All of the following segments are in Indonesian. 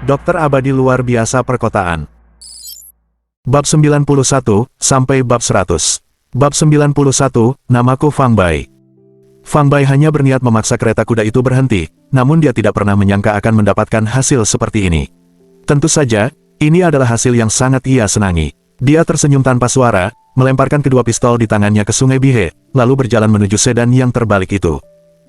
Dokter abadi luar biasa perkotaan. Bab 91, sampai bab 100. Bab 91, namaku Fang Bai. Fang Bai hanya berniat memaksa kereta kuda itu berhenti, namun dia tidak pernah menyangka akan mendapatkan hasil seperti ini. Tentu saja, ini adalah hasil yang sangat ia senangi. Dia tersenyum tanpa suara, melemparkan kedua pistol di tangannya ke Sungai Bihe, lalu berjalan menuju sedan yang terbalik itu.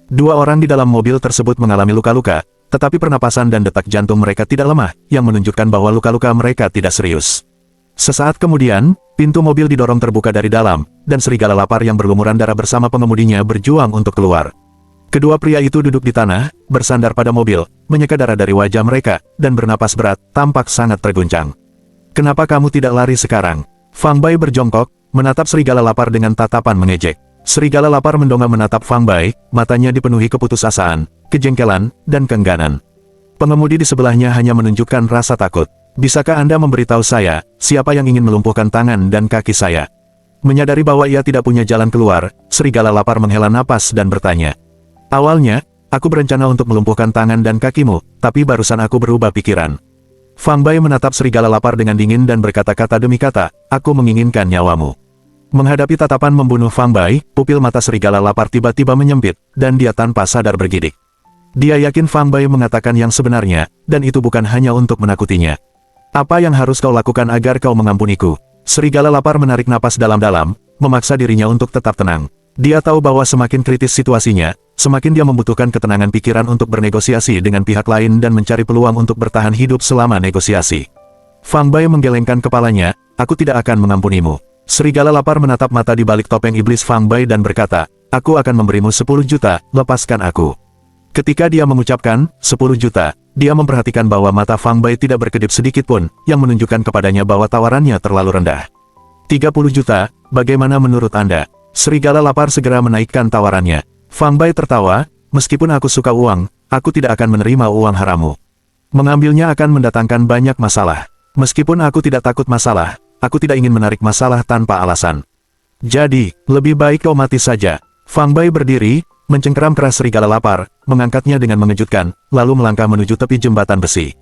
Dua orang di dalam mobil tersebut mengalami luka-luka, tetapi pernapasan dan detak jantung mereka tidak lemah, yang menunjukkan bahwa luka-luka mereka tidak serius. Sesaat kemudian, pintu mobil didorong terbuka dari dalam, dan serigala lapar yang berlumuran darah bersama pengemudinya berjuang untuk keluar. Kedua pria itu duduk di tanah, bersandar pada mobil, menyeka darah dari wajah mereka, dan bernapas berat, tampak sangat terguncang. "Kenapa kamu tidak lari sekarang?" Fang Bai berjongkok, menatap serigala lapar dengan tatapan mengejek. Serigala lapar mendongak menatap Fang Bai, matanya dipenuhi keputusasaan, kejengkelan, dan keengganan. Pengemudi di sebelahnya hanya menunjukkan rasa takut. "Bisakah Anda memberitahu saya, siapa yang ingin melumpuhkan tangan dan kaki saya?" Menyadari bahwa ia tidak punya jalan keluar, serigala lapar menghela napas dan bertanya. "Awalnya, aku berencana untuk melumpuhkan tangan dan kakimu, tapi barusan aku berubah pikiran." Fang Bai menatap serigala lapar dengan dingin dan berkata-kata demi kata, "Aku menginginkan nyawamu." Menghadapi tatapan membunuh Fang Bai, pupil mata serigala lapar tiba-tiba menyempit, dan dia tanpa sadar bergidik. Dia yakin Fang Bai mengatakan yang sebenarnya, dan itu bukan hanya untuk menakutinya. "Apa yang harus kau lakukan agar kau mengampuniku?" Serigala lapar menarik napas dalam-dalam, memaksa dirinya untuk tetap tenang. Dia tahu bahwa semakin kritis situasinya, semakin dia membutuhkan ketenangan pikiran untuk bernegosiasi dengan pihak lain dan mencari peluang untuk bertahan hidup selama negosiasi. Fang Bai menggelengkan kepalanya, "Aku tidak akan mengampunimu." Serigala lapar menatap mata di balik topeng iblis Fang Bai dan berkata, "Aku akan memberimu 10 juta, lepaskan aku." Ketika dia mengucapkan 10 juta, dia memperhatikan bahwa mata Fang Bai tidak berkedip sedikit pun, yang menunjukkan kepadanya bahwa tawarannya terlalu rendah. 30 juta, bagaimana menurut Anda? Serigala lapar segera menaikkan tawarannya. Fang Bai tertawa, "Meskipun aku suka uang, aku tidak akan menerima uang harammu. Mengambilnya akan mendatangkan banyak masalah. Meskipun aku tidak takut masalah, aku tidak ingin menarik masalah tanpa alasan. Jadi, lebih baik kau mati saja." Fang Bai berdiri, mencengkeram keras serigala lapar, mengangkatnya dengan mengejutkan, lalu melangkah menuju tepi jembatan besi.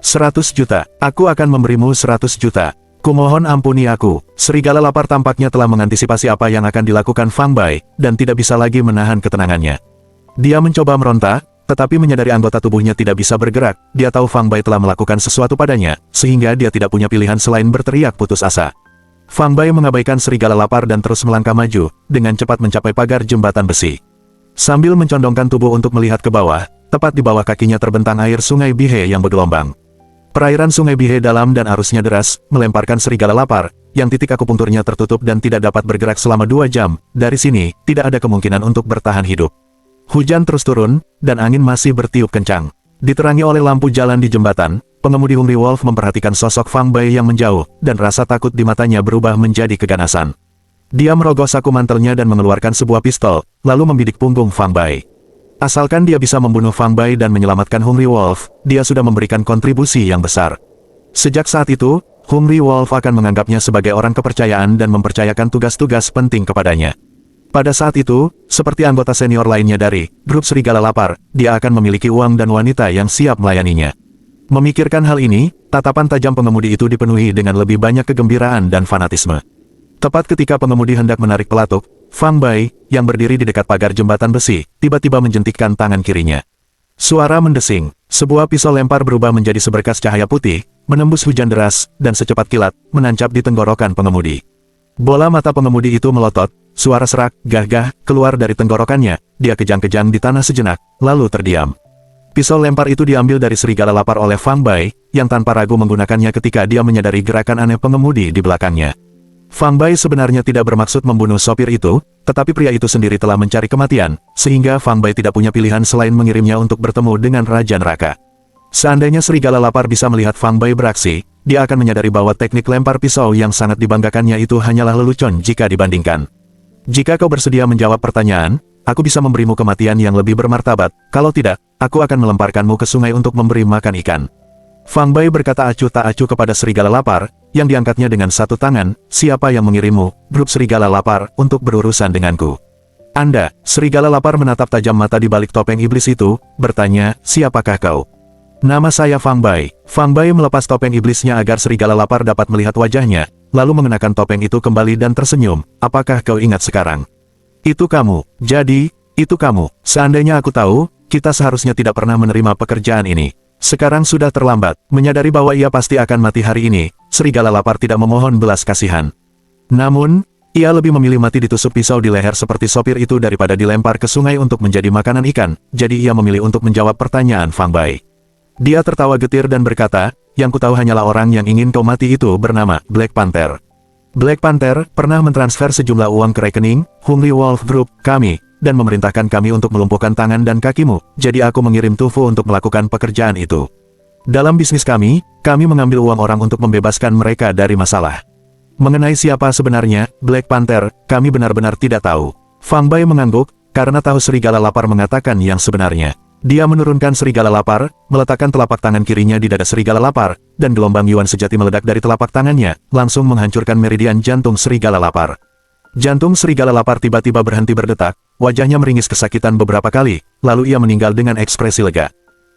100 juta, aku akan memberimu 100 juta. Kumohon ampuni aku. Serigala lapar tampaknya telah mengantisipasi apa yang akan dilakukan Fang Bai, dan tidak bisa lagi menahan ketenangannya. Dia mencoba meronta, tetapi menyadari anggota tubuhnya tidak bisa bergerak. Dia tahu Fang Bai telah melakukan sesuatu padanya, sehingga dia tidak punya pilihan selain berteriak putus asa. Fang Bai mengabaikan serigala lapar dan terus melangkah maju, dengan cepat mencapai pagar jembatan besi. Sambil mencondongkan tubuh untuk melihat ke bawah, tepat di bawah kakinya terbentang air Sungai Bihe yang bergelombang. Perairan Sungai Bihe dalam dan arusnya deras, melemparkan serigala lapar, yang titik akupunkturnya tertutup dan tidak dapat bergerak selama 2 jam. Dari sini, tidak ada kemungkinan untuk bertahan hidup. Hujan terus turun, dan angin masih bertiup kencang. Diterangi oleh lampu jalan di jembatan, pengemudi Hungry Wolf memperhatikan sosok Fang Bai yang menjauh, dan rasa takut di matanya berubah menjadi keganasan. Dia merogoh saku mantelnya dan mengeluarkan sebuah pistol, lalu membidik punggung Fang Bai. Asalkan dia bisa membunuh Fang Bai dan menyelamatkan Hungry Wolf, dia sudah memberikan kontribusi yang besar. Sejak saat itu, Hungry Wolf akan menganggapnya sebagai orang kepercayaan dan mempercayakan tugas-tugas penting kepadanya. Pada saat itu, seperti anggota senior lainnya dari grup Serigala Lapar, dia akan memiliki uang dan wanita yang siap melayaninya. Memikirkan hal ini, tatapan tajam pengemudi itu dipenuhi dengan lebih banyak kegembiraan dan fanatisme. Tepat ketika pengemudi hendak menarik pelatuk, Fang Bai, yang berdiri di dekat pagar jembatan besi, tiba-tiba menjentikkan tangan kirinya. Suara mendesing, sebuah pisau lempar berubah menjadi seberkas cahaya putih, menembus hujan deras, dan secepat kilat, menancap di tenggorokan pengemudi. Bola mata pengemudi itu melotot, suara serak, gah-gah, keluar dari tenggorokannya. Dia kejang-kejang di tanah sejenak, lalu terdiam. Pisau lempar itu diambil dari Serigala Lapar oleh Fang Bai, yang tanpa ragu menggunakannya ketika dia menyadari gerakan aneh pengemudi di belakangnya. Fang Bai sebenarnya tidak bermaksud membunuh sopir itu, tetapi pria itu sendiri telah mencari kematian, sehingga Fang Bai tidak punya pilihan selain mengirimnya untuk bertemu dengan Raja Neraka. Seandainya Serigala Lapar bisa melihat Fang Bai beraksi, dia akan menyadari bahwa teknik lempar pisau yang sangat dibanggakannya itu hanyalah lelucon jika dibandingkan. Jika kau bersedia menjawab pertanyaan, aku bisa memberimu kematian yang lebih bermartabat, kalau tidak, aku akan melemparkanmu ke sungai untuk memberi makan ikan. Fang Bai berkata acuh tak acuh kepada Serigala Lapar, yang diangkatnya dengan satu tangan, siapa yang mengirimmu, grup Serigala Lapar, untuk berurusan denganku? Anda, Serigala Lapar menatap tajam mata di balik topeng iblis itu, bertanya, siapakah kau? Nama saya Fang Bai. Fang Bai melepas topeng iblisnya agar serigala lapar dapat melihat wajahnya, lalu mengenakan topeng itu kembali dan tersenyum. Apakah kau ingat sekarang? Itu kamu. Jadi, itu kamu. Seandainya aku tahu, kita seharusnya tidak pernah menerima pekerjaan ini. Sekarang sudah terlambat. Menyadari bahwa ia pasti akan mati hari ini, serigala lapar tidak memohon belas kasihan. Namun, ia lebih memilih mati ditusuk pisau di leher seperti sopir itu daripada dilempar ke sungai untuk menjadi makanan ikan, jadi ia memilih untuk menjawab pertanyaan Fang Bai. Dia tertawa getir dan berkata, yang kutahu hanyalah orang yang ingin kau mati itu bernama Black Panther. Black Panther pernah mentransfer sejumlah uang ke rekening Hungry Wolf Group kami, dan memerintahkan kami untuk melumpuhkan tangan dan kakimu, jadi aku mengirim Tufu untuk melakukan pekerjaan itu. Dalam bisnis kami mengambil uang orang untuk membebaskan mereka dari masalah. Mengenai siapa sebenarnya Black Panther, kami benar-benar tidak tahu. Fang Bai mengangguk, karena tahu serigala lapar mengatakan yang sebenarnya. Dia menurunkan serigala lapar, meletakkan telapak tangan kirinya di dada serigala lapar, dan gelombang yuan sejati meledak dari telapak tangannya, langsung menghancurkan meridian jantung serigala lapar. Jantung serigala lapar tiba-tiba berhenti berdetak, wajahnya meringis kesakitan beberapa kali, lalu ia meninggal dengan ekspresi lega.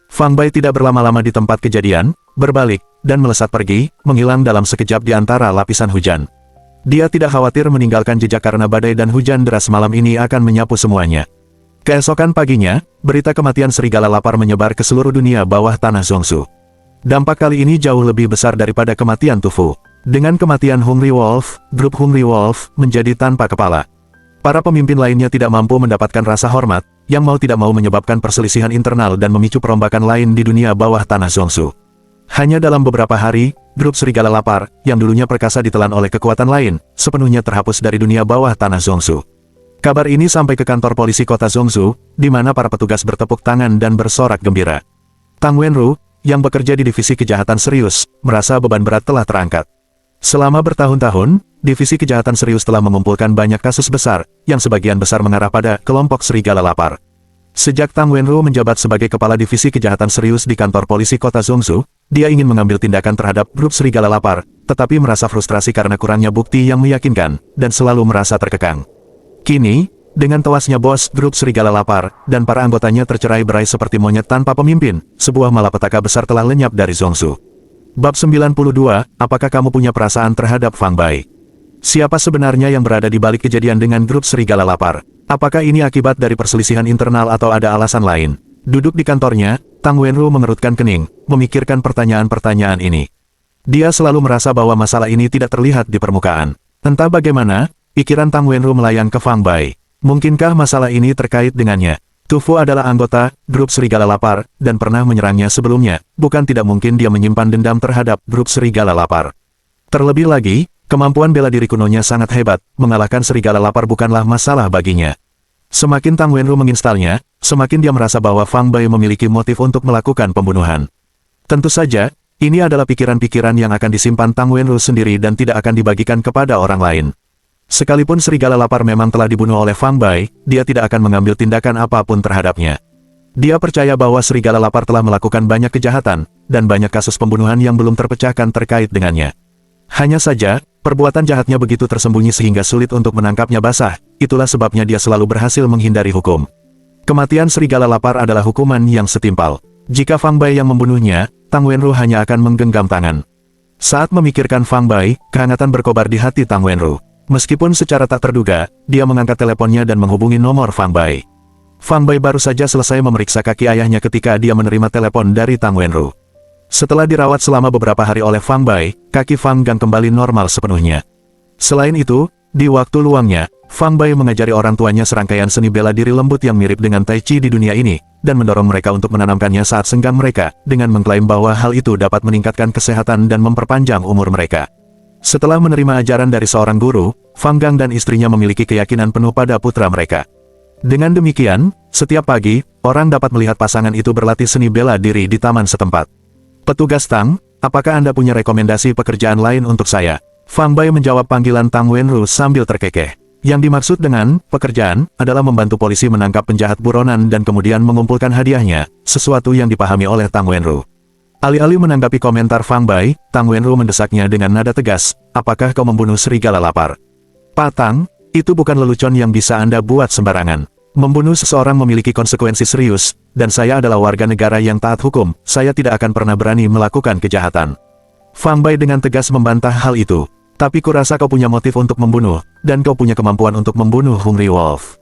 Fang Bai tidak berlama-lama di tempat kejadian, berbalik, dan melesat pergi, menghilang dalam sekejap di antara lapisan hujan. Dia tidak khawatir meninggalkan jejak karena badai dan hujan deras malam ini akan menyapu semuanya. Keesokan paginya, berita kematian serigala lapar menyebar ke seluruh dunia bawah tanah Zhongsu. Dampak kali ini jauh lebih besar daripada kematian Tufu. Dengan kematian Hungry Wolf, grup Hungry Wolf menjadi tanpa kepala. Para pemimpin lainnya tidak mampu mendapatkan rasa hormat, yang mau tidak mau menyebabkan perselisihan internal dan memicu perombakan lain di dunia bawah tanah Zhongsu. Hanya dalam beberapa hari, grup serigala lapar, yang dulunya perkasa ditelan oleh kekuatan lain, sepenuhnya terhapus dari dunia bawah tanah Zhongsu. Kabar ini sampai ke kantor polisi kota Zhongsu, di mana para petugas bertepuk tangan dan bersorak gembira. Tang Wenru, yang bekerja di divisi kejahatan serius, merasa beban berat telah terangkat. Selama bertahun-tahun, divisi kejahatan serius telah mengumpulkan banyak kasus besar, yang sebagian besar mengarah pada kelompok serigala lapar. Sejak Tang Wenru menjabat sebagai kepala divisi kejahatan serius di kantor polisi kota Zhongsu, dia ingin mengambil tindakan terhadap grup serigala lapar, tetapi merasa frustrasi karena kurangnya bukti yang meyakinkan, dan selalu merasa terkekang. Kini, dengan tewasnya bos grup serigala lapar, dan para anggotanya tercerai-berai seperti monyet tanpa pemimpin, sebuah malapetaka besar telah lenyap dari Zhongsu. Bab 92, apakah kamu punya perasaan terhadap Fang Bai? Siapa sebenarnya yang berada di balik kejadian dengan grup serigala lapar? Apakah ini akibat dari perselisihan internal atau ada alasan lain? Duduk di kantornya, Tang Wenru mengerutkan kening, memikirkan pertanyaan-pertanyaan ini. Dia selalu merasa bahwa masalah ini tidak terlihat di permukaan. Entah bagaimana, pikiran Tang Wenru melayang ke Fang Bai. Mungkinkah masalah ini terkait dengannya? Tufu adalah anggota grup serigala lapar, dan pernah menyerangnya sebelumnya. Bukan tidak mungkin dia menyimpan dendam terhadap grup serigala lapar. Terlebih lagi, kemampuan bela diri kunonya sangat hebat, mengalahkan serigala lapar bukanlah masalah baginya. Semakin Tang Wenru menginstalnya, semakin dia merasa bahwa Fang Bai memiliki motif untuk melakukan pembunuhan. Tentu saja, ini adalah pikiran-pikiran yang akan disimpan Tang Wenru sendiri dan tidak akan dibagikan kepada orang lain. Sekalipun serigala lapar memang telah dibunuh oleh Fang Bai, dia tidak akan mengambil tindakan apapun terhadapnya. Dia percaya bahwa serigala lapar telah melakukan banyak kejahatan, dan banyak kasus pembunuhan yang belum terpecahkan terkait dengannya. Hanya saja, perbuatan jahatnya begitu tersembunyi sehingga sulit untuk menangkapnya basah, itulah sebabnya dia selalu berhasil menghindari hukum. Kematian serigala lapar adalah hukuman yang setimpal. Jika Fang Bai yang membunuhnya, Tang Wenru hanya akan menggenggam tangan. Saat memikirkan Fang Bai, kehangatan berkobar di hati Tang Wenru. Meskipun secara tak terduga, dia mengangkat teleponnya dan menghubungi nomor Fang Bai. Fang Bai baru saja selesai memeriksa kaki ayahnya ketika dia menerima telepon dari Tang Wenru. Setelah dirawat selama beberapa hari oleh Fang Bai, kaki Fang Gang kembali normal sepenuhnya. Selain itu, di waktu luangnya, Fang Bai mengajari orang tuanya serangkaian seni bela diri lembut yang mirip dengan Tai Chi di dunia ini, dan mendorong mereka untuk menanamkannya saat senggang mereka, dengan mengklaim bahwa hal itu dapat meningkatkan kesehatan dan memperpanjang umur mereka. Setelah menerima ajaran dari seorang guru, Fang Gang dan istrinya memiliki keyakinan penuh pada putra mereka. Dengan demikian, setiap pagi, orang dapat melihat pasangan itu berlatih seni bela diri di taman setempat. Petugas Tang, apakah Anda punya rekomendasi pekerjaan lain untuk saya? Fang Bai menjawab panggilan Tang Wenru sambil terkekeh. Yang dimaksud dengan pekerjaan adalah membantu polisi menangkap penjahat buronan dan kemudian mengumpulkan hadiahnya, sesuatu yang dipahami oleh Tang Wenru. Alih-alih menanggapi komentar Fang Bai, Tang Wenru mendesaknya dengan nada tegas, apakah kau membunuh serigala lapar? Pak Tang, itu bukan lelucon yang bisa Anda buat sembarangan. Membunuh seseorang memiliki konsekuensi serius, dan saya adalah warga negara yang taat hukum, saya tidak akan pernah berani melakukan kejahatan. Fang Bai dengan tegas membantah hal itu. Tapi kurasa kau punya motif untuk membunuh, dan kau punya kemampuan untuk membunuh Hungry Wolf.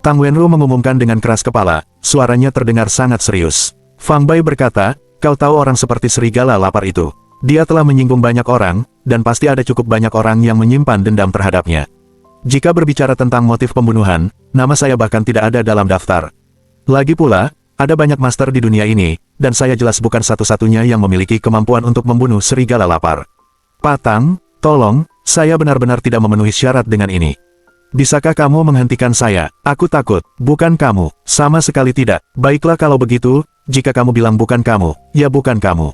Tang Wenru mengumumkan dengan keras kepala, suaranya terdengar sangat serius. Fang Bai berkata, kau tahu orang seperti serigala lapar itu. Dia telah menyinggung banyak orang, dan pasti ada cukup banyak orang yang menyimpan dendam terhadapnya. Jika berbicara tentang motif pembunuhan, nama saya bahkan tidak ada dalam daftar. Lagi pula, ada banyak master di dunia ini, dan saya jelas bukan satu-satunya yang memiliki kemampuan untuk membunuh serigala lapar. Patang, tolong, saya benar-benar tidak memenuhi syarat dengan ini. Bisakah kamu menghentikan saya? Aku takut, bukan kamu, sama sekali tidak. Baiklah kalau begitu, jika kamu bilang bukan kamu, ya bukan kamu.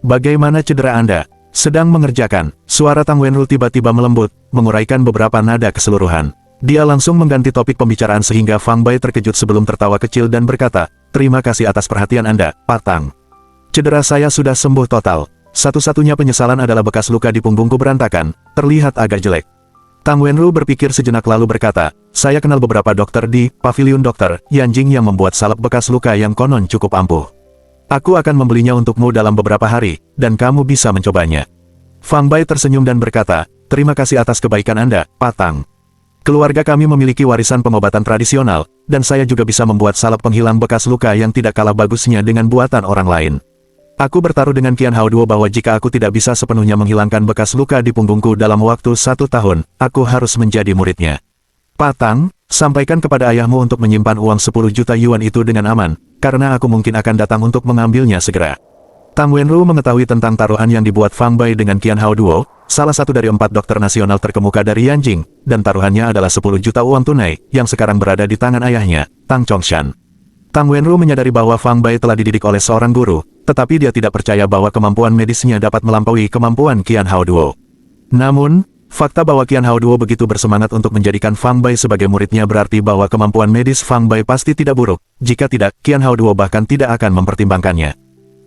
Bagaimana cedera Anda? Sedang mengerjakan, suara Tang Wenru tiba-tiba melembut, menguraikan beberapa nada keseluruhan. Dia langsung mengganti topik pembicaraan sehingga Fang Bai terkejut sebelum tertawa kecil dan berkata, terima kasih atas perhatian Anda, Patang. Cedera saya sudah sembuh total. Satu-satunya penyesalan adalah bekas luka di punggungku berantakan, terlihat agak jelek. Tang Wenru berpikir sejenak lalu berkata, saya kenal beberapa dokter di Pavilion Dokter Yanjing yang membuat salep bekas luka yang konon cukup ampuh. Aku akan membelinya untukmu dalam beberapa hari, dan kamu bisa mencobanya. Fang Bai tersenyum dan berkata, terima kasih atas kebaikan Anda, Patang. Keluarga kami memiliki warisan pengobatan tradisional, dan saya juga bisa membuat salep penghilang bekas luka yang tidak kalah bagusnya dengan buatan orang lain. Aku bertaruh dengan Qian Hao Duo bahwa jika aku tidak bisa sepenuhnya menghilangkan bekas luka di punggungku dalam waktu 1 tahun, aku harus menjadi muridnya. Patang, sampaikan kepada ayahmu untuk menyimpan uang 10 juta yuan itu dengan aman, karena aku mungkin akan datang untuk mengambilnya segera. Tang Wenru mengetahui tentang taruhan yang dibuat Fang Bai dengan Qian Hao Duo, salah satu dari 4 dokter nasional terkemuka dari Yanjing, dan taruhannya adalah 10 juta uang tunai, yang sekarang berada di tangan ayahnya, Tang Chongshan. Tang Wenru menyadari bahwa Fang Bai telah dididik oleh seorang guru, tetapi dia tidak percaya bahwa kemampuan medisnya dapat melampaui kemampuan Qian Hao Duo. Namun, fakta bahwa Qian Hao Duo begitu bersemangat untuk menjadikan Fang Bai sebagai muridnya berarti bahwa kemampuan medis Fang Bai pasti tidak buruk, jika tidak, Qian Hao Duo bahkan tidak akan mempertimbangkannya.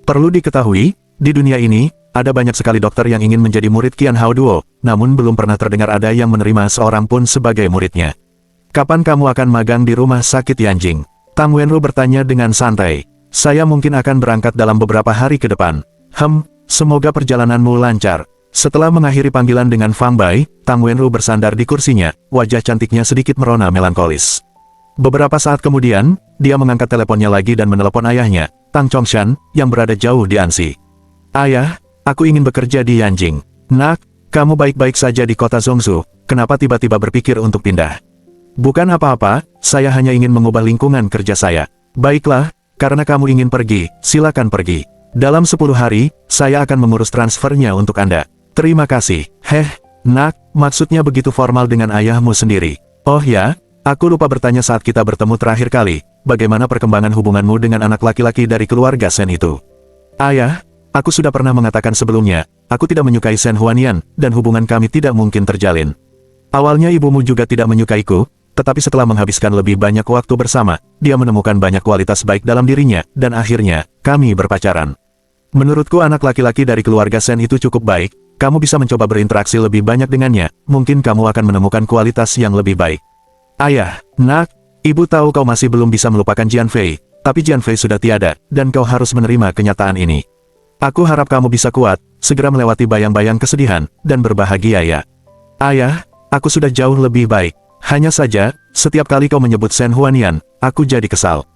Perlu diketahui, di dunia ini, ada banyak sekali dokter yang ingin menjadi murid Qian Hao Duo, namun belum pernah terdengar ada yang menerima seorang pun sebagai muridnya. Kapan kamu akan magang di rumah sakit Yanjing? Tang Wenru bertanya dengan santai. Saya mungkin akan berangkat dalam beberapa hari ke depan. Semoga perjalananmu lancar. Setelah mengakhiri panggilan dengan Fang Bai, Tang Wenru bersandar di kursinya, wajah cantiknya sedikit merona melankolis. Beberapa saat kemudian, dia mengangkat teleponnya lagi dan menelepon ayahnya, Tang Chongshan, yang berada jauh di Ansi. Ayah, aku ingin bekerja di Yanjing. Nak, kamu baik-baik saja di kota Zhongzhou, kenapa tiba-tiba berpikir untuk pindah? Bukan apa-apa, saya hanya ingin mengubah lingkungan kerja saya. Baiklah, karena kamu ingin pergi, silakan pergi. Dalam 10 hari, saya akan mengurus transfernya untuk Anda. Terima kasih. Nak, maksudnya begitu formal dengan ayahmu sendiri. Oh ya, aku lupa bertanya saat kita bertemu terakhir kali, bagaimana perkembangan hubunganmu dengan anak laki-laki dari keluarga Shen itu? Ayah, aku sudah pernah mengatakan sebelumnya, aku tidak menyukai Shen Huanian, dan hubungan kami tidak mungkin terjalin. Awalnya ibumu juga tidak menyukaiku, tetapi setelah menghabiskan lebih banyak waktu bersama, dia menemukan banyak kualitas baik dalam dirinya, dan akhirnya, kami berpacaran. Menurutku anak laki-laki dari keluarga Shen itu cukup baik, kamu bisa mencoba berinteraksi lebih banyak dengannya, mungkin kamu akan menemukan kualitas yang lebih baik. Ayah, nak, ibu tahu kau masih belum bisa melupakan Jian Fei, tapi Jian Fei sudah tiada, dan kau harus menerima kenyataan ini. Aku harap kamu bisa kuat, segera melewati bayang-bayang kesedihan, dan berbahagia ya. Ayah, aku sudah jauh lebih baik. Hanya saja, setiap kali kau menyebut Shen Huanian, aku jadi kesal.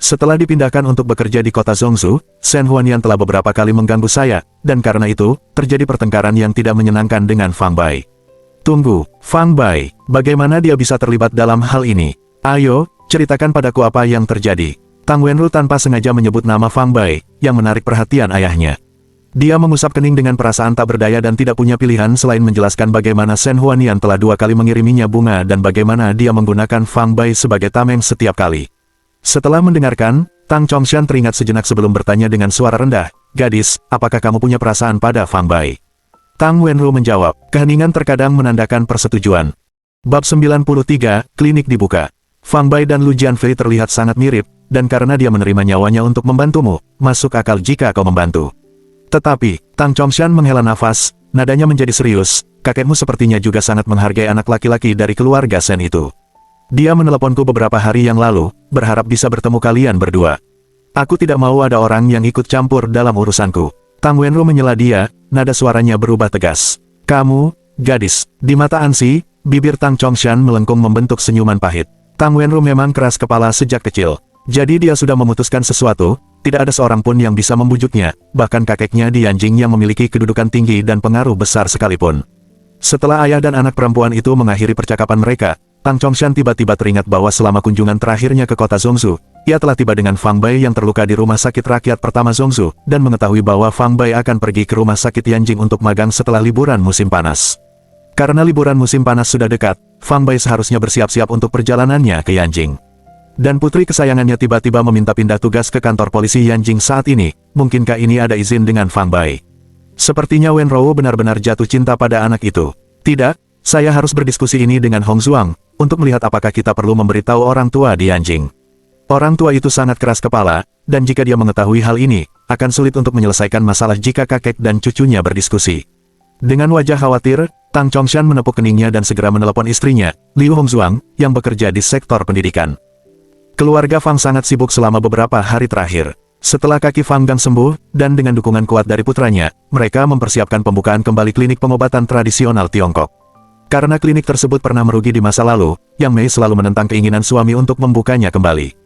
Setelah dipindahkan untuk bekerja di kota Zhongzhou, Shen Huanian telah beberapa kali mengganggu saya, dan karena itu, terjadi pertengkaran yang tidak menyenangkan dengan Fang Bai. Tunggu, Fang Bai, bagaimana dia bisa terlibat dalam hal ini? Ayo, ceritakan padaku apa yang terjadi. Tang Wenru tanpa sengaja menyebut nama Fang Bai, yang menarik perhatian ayahnya. Dia mengusap kening dengan perasaan tak berdaya dan tidak punya pilihan selain menjelaskan bagaimana Shen Huanian telah 2 kali mengiriminya bunga dan bagaimana dia menggunakan Fang Bai sebagai tameng setiap kali. Setelah mendengarkan, Tang Chongshan teringat sejenak sebelum bertanya dengan suara rendah, gadis, apakah kamu punya perasaan pada Fang Bai? Tang Wenru menjawab, keheningan terkadang menandakan persetujuan. Bab 93, klinik dibuka. Fang Bai dan Lu Jianfei terlihat sangat mirip, dan karena dia menerima nyawanya untuk membantumu, masuk akal jika kau membantu. Tetapi, Tang Chongshan menghela nafas, nadanya menjadi serius, kakekmu sepertinya juga sangat menghargai anak laki-laki dari keluarga Shen itu. Dia meneleponku beberapa hari yang lalu, berharap bisa bertemu kalian berdua. Aku tidak mau ada orang yang ikut campur dalam urusanku. Tang Wenru menyela dia, nada suaranya berubah tegas. Kamu, gadis. Di mata Ansi, bibir Tang Chongshan melengkung membentuk senyuman pahit. Tang Wenru memang keras kepala sejak kecil. Jadi dia sudah memutuskan sesuatu, tidak ada seorang pun yang bisa membujuknya, bahkan kakeknya di Yanjing yang memiliki kedudukan tinggi dan pengaruh besar sekalipun. Setelah ayah dan anak perempuan itu mengakhiri percakapan mereka, Tang Chongshan tiba-tiba teringat bahwa selama kunjungan terakhirnya ke kota Zhongzhou, ia telah tiba dengan Fang Bai yang terluka di rumah sakit rakyat pertama Zhongzhou, dan mengetahui bahwa Fang Bai akan pergi ke rumah sakit Yanjing untuk magang setelah liburan musim panas. Karena liburan musim panas sudah dekat, Fang Bai seharusnya bersiap-siap untuk perjalanannya ke Yanjing. Dan putri kesayangannya tiba-tiba meminta pindah tugas ke kantor polisi Yanjing saat ini, mungkinkah ini ada izin dengan Fang Bai? Sepertinya Wen Rou benar-benar jatuh cinta pada anak itu. Tidak, saya harus berdiskusi ini dengan Hong Zuang, untuk melihat apakah kita perlu memberitahu orang tua di Yanjing. Orang tua itu sangat keras kepala, dan jika dia mengetahui hal ini, akan sulit untuk menyelesaikan masalah jika kakek dan cucunya berdiskusi. Dengan wajah khawatir, Tang Chongshan menepuk keningnya dan segera menelepon istrinya, Liu Hongzuang, yang bekerja di sektor pendidikan. Keluarga Fang sangat sibuk selama beberapa hari terakhir. Setelah kaki Fang Gang sembuh, dan dengan dukungan kuat dari putranya, mereka mempersiapkan pembukaan kembali klinik pengobatan tradisional Tiongkok. Karena klinik tersebut pernah merugi di masa lalu, Yang Mei selalu menentang keinginan suami untuk membukanya kembali.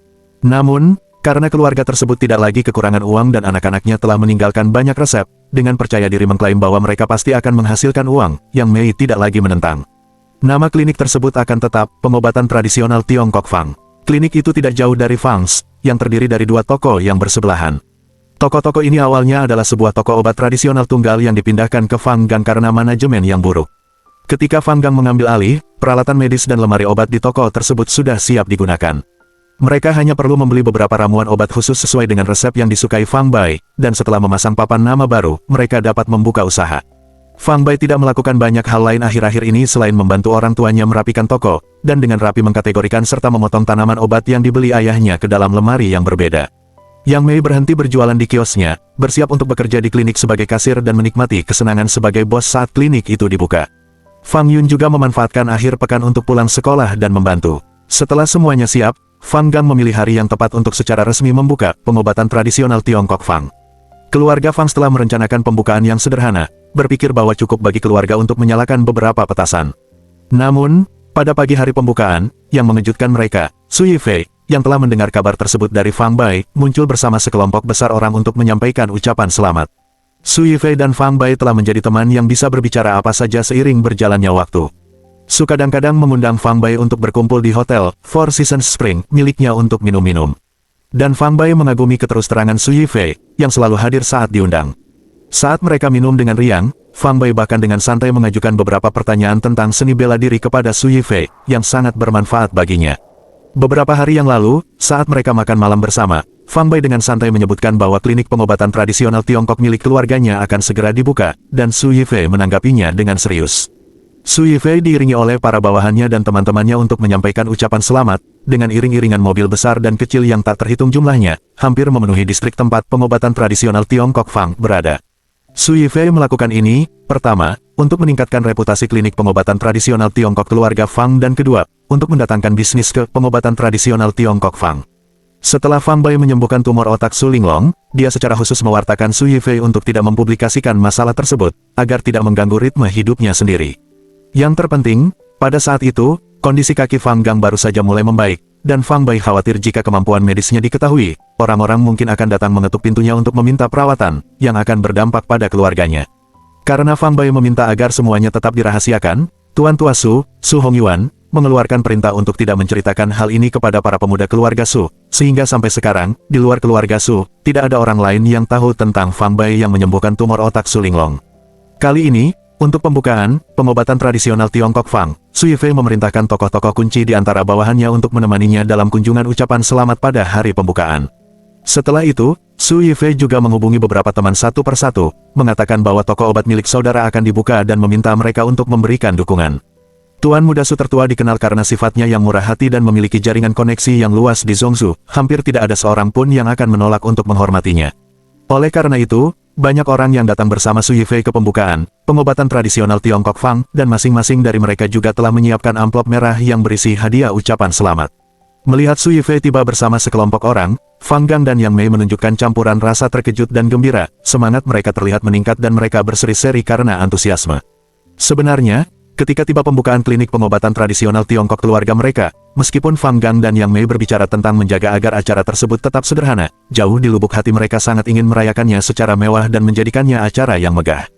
Namun, karena keluarga tersebut tidak lagi kekurangan uang dan anak-anaknya telah meninggalkan banyak resep, dengan percaya diri mengklaim bahwa mereka pasti akan menghasilkan uang, Yang Mei tidak lagi menentang. Nama klinik tersebut akan tetap Pengobatan Tradisional Tiongkok Fang. Klinik itu tidak jauh dari Fangs, yang terdiri dari dua toko yang bersebelahan. Toko-toko ini awalnya adalah sebuah toko obat tradisional tunggal yang dipindahkan ke Fang Gang karena manajemen yang buruk. Ketika Fang Gang mengambil alih, peralatan medis dan lemari obat di toko tersebut sudah siap digunakan. Mereka hanya perlu membeli beberapa ramuan obat khusus sesuai dengan resep yang disukai Fang Bai, dan setelah memasang papan nama baru, mereka dapat membuka usaha. Fang Bai tidak melakukan banyak hal lain akhir-akhir ini selain membantu orang tuanya merapikan toko, dan dengan rapi mengkategorikan serta memotong tanaman obat yang dibeli ayahnya ke dalam lemari yang berbeda. Yang Mei berhenti berjualan di kiosnya, bersiap untuk bekerja di klinik sebagai kasir dan menikmati kesenangan sebagai bos saat klinik itu dibuka. Fang Yun juga memanfaatkan akhir pekan untuk pulang sekolah dan membantu. Setelah semuanya siap, Fang Gang memilih hari yang tepat untuk secara resmi membuka pengobatan tradisional Tiongkok Fang. Keluarga Fang setelah merencanakan pembukaan yang sederhana, berpikir bahwa cukup bagi keluarga untuk menyalakan beberapa petasan. Namun, pada pagi hari pembukaan, yang mengejutkan mereka, Su Yifei, yang telah mendengar kabar tersebut dari Fang Bai, muncul bersama sekelompok besar orang untuk menyampaikan ucapan selamat. Su Yifei dan Fang Bai telah menjadi teman yang bisa berbicara apa saja seiring berjalannya waktu. Su kadang-kadang mengundang Fang Bai untuk berkumpul di hotel Four Seasons Spring miliknya untuk minum-minum. Dan Fang Bai mengagumi keterus-terangan Su Yifei, yang selalu hadir saat diundang. Saat mereka minum dengan riang, Fang Bai bahkan dengan santai mengajukan beberapa pertanyaan tentang seni bela diri kepada Su Yifei, yang sangat bermanfaat baginya. Beberapa hari yang lalu, saat mereka makan malam bersama, Fang Bai dengan santai menyebutkan bahwa klinik pengobatan tradisional Tiongkok milik keluarganya akan segera dibuka, dan Su Yifei menanggapinya dengan serius. Su Yifei diiringi oleh para bawahannya dan teman-temannya untuk menyampaikan ucapan selamat, dengan iring-iringan mobil besar dan kecil yang tak terhitung jumlahnya, hampir memenuhi distrik tempat pengobatan tradisional Tiongkok Fang berada. Su Yifei melakukan ini, pertama, untuk meningkatkan reputasi klinik pengobatan tradisional Tiongkok keluarga Fang dan kedua, untuk mendatangkan bisnis ke pengobatan tradisional Tiongkok Fang. Setelah Fang Bai menyembuhkan tumor otak Su Linglong, dia secara khusus mewartakan Su Yifei untuk tidak mempublikasikan masalah tersebut, agar tidak mengganggu ritme hidupnya sendiri. Yang terpenting, pada saat itu, kondisi kaki Fang Gang baru saja mulai membaik, dan Fang Bai khawatir jika kemampuan medisnya diketahui, orang-orang mungkin akan datang mengetuk pintunya untuk meminta perawatan, yang akan berdampak pada keluarganya. Karena Fang Bai meminta agar semuanya tetap dirahasiakan, Tuan Tua Su Hongyuan, mengeluarkan perintah untuk tidak menceritakan hal ini kepada para pemuda keluarga Su, sehingga sampai sekarang, di luar keluarga Su, tidak ada orang lain yang tahu tentang Fang Bai yang menyembuhkan tumor otak Su Linglong. Kali ini, untuk pembukaan pengobatan tradisional Tiongkok Fang, Su Yifei memerintahkan tokoh-tokoh kunci di antara bawahannya untuk menemaninya dalam kunjungan ucapan selamat pada hari pembukaan. Setelah itu, Su Yifei juga menghubungi beberapa teman satu persatu, mengatakan bahwa toko obat milik saudara akan dibuka dan meminta mereka untuk memberikan dukungan. Tuan Muda Su tertua dikenal karena sifatnya yang murah hati dan memiliki jaringan koneksi yang luas di Zhongzhou, hampir tidak ada seorang pun yang akan menolak untuk menghormatinya. Oleh karena itu, banyak orang yang datang bersama Su Yifei ke pembukaan pengobatan tradisional Tiongkok Fang, dan masing-masing dari mereka juga telah menyiapkan amplop merah yang berisi hadiah ucapan selamat. Melihat Su Yifei tiba bersama sekelompok orang, Fang Gang dan Yang Mei menunjukkan campuran rasa terkejut dan gembira. Semangat mereka terlihat meningkat dan mereka berseri-seri karena antusiasme. Sebenarnya, ketika tiba pembukaan klinik pengobatan tradisional Tiongkok keluarga mereka, meskipun Fang Gang dan Yang Mei berbicara tentang menjaga agar acara tersebut tetap sederhana, jauh di lubuk hati mereka sangat ingin merayakannya secara mewah dan menjadikannya acara yang megah.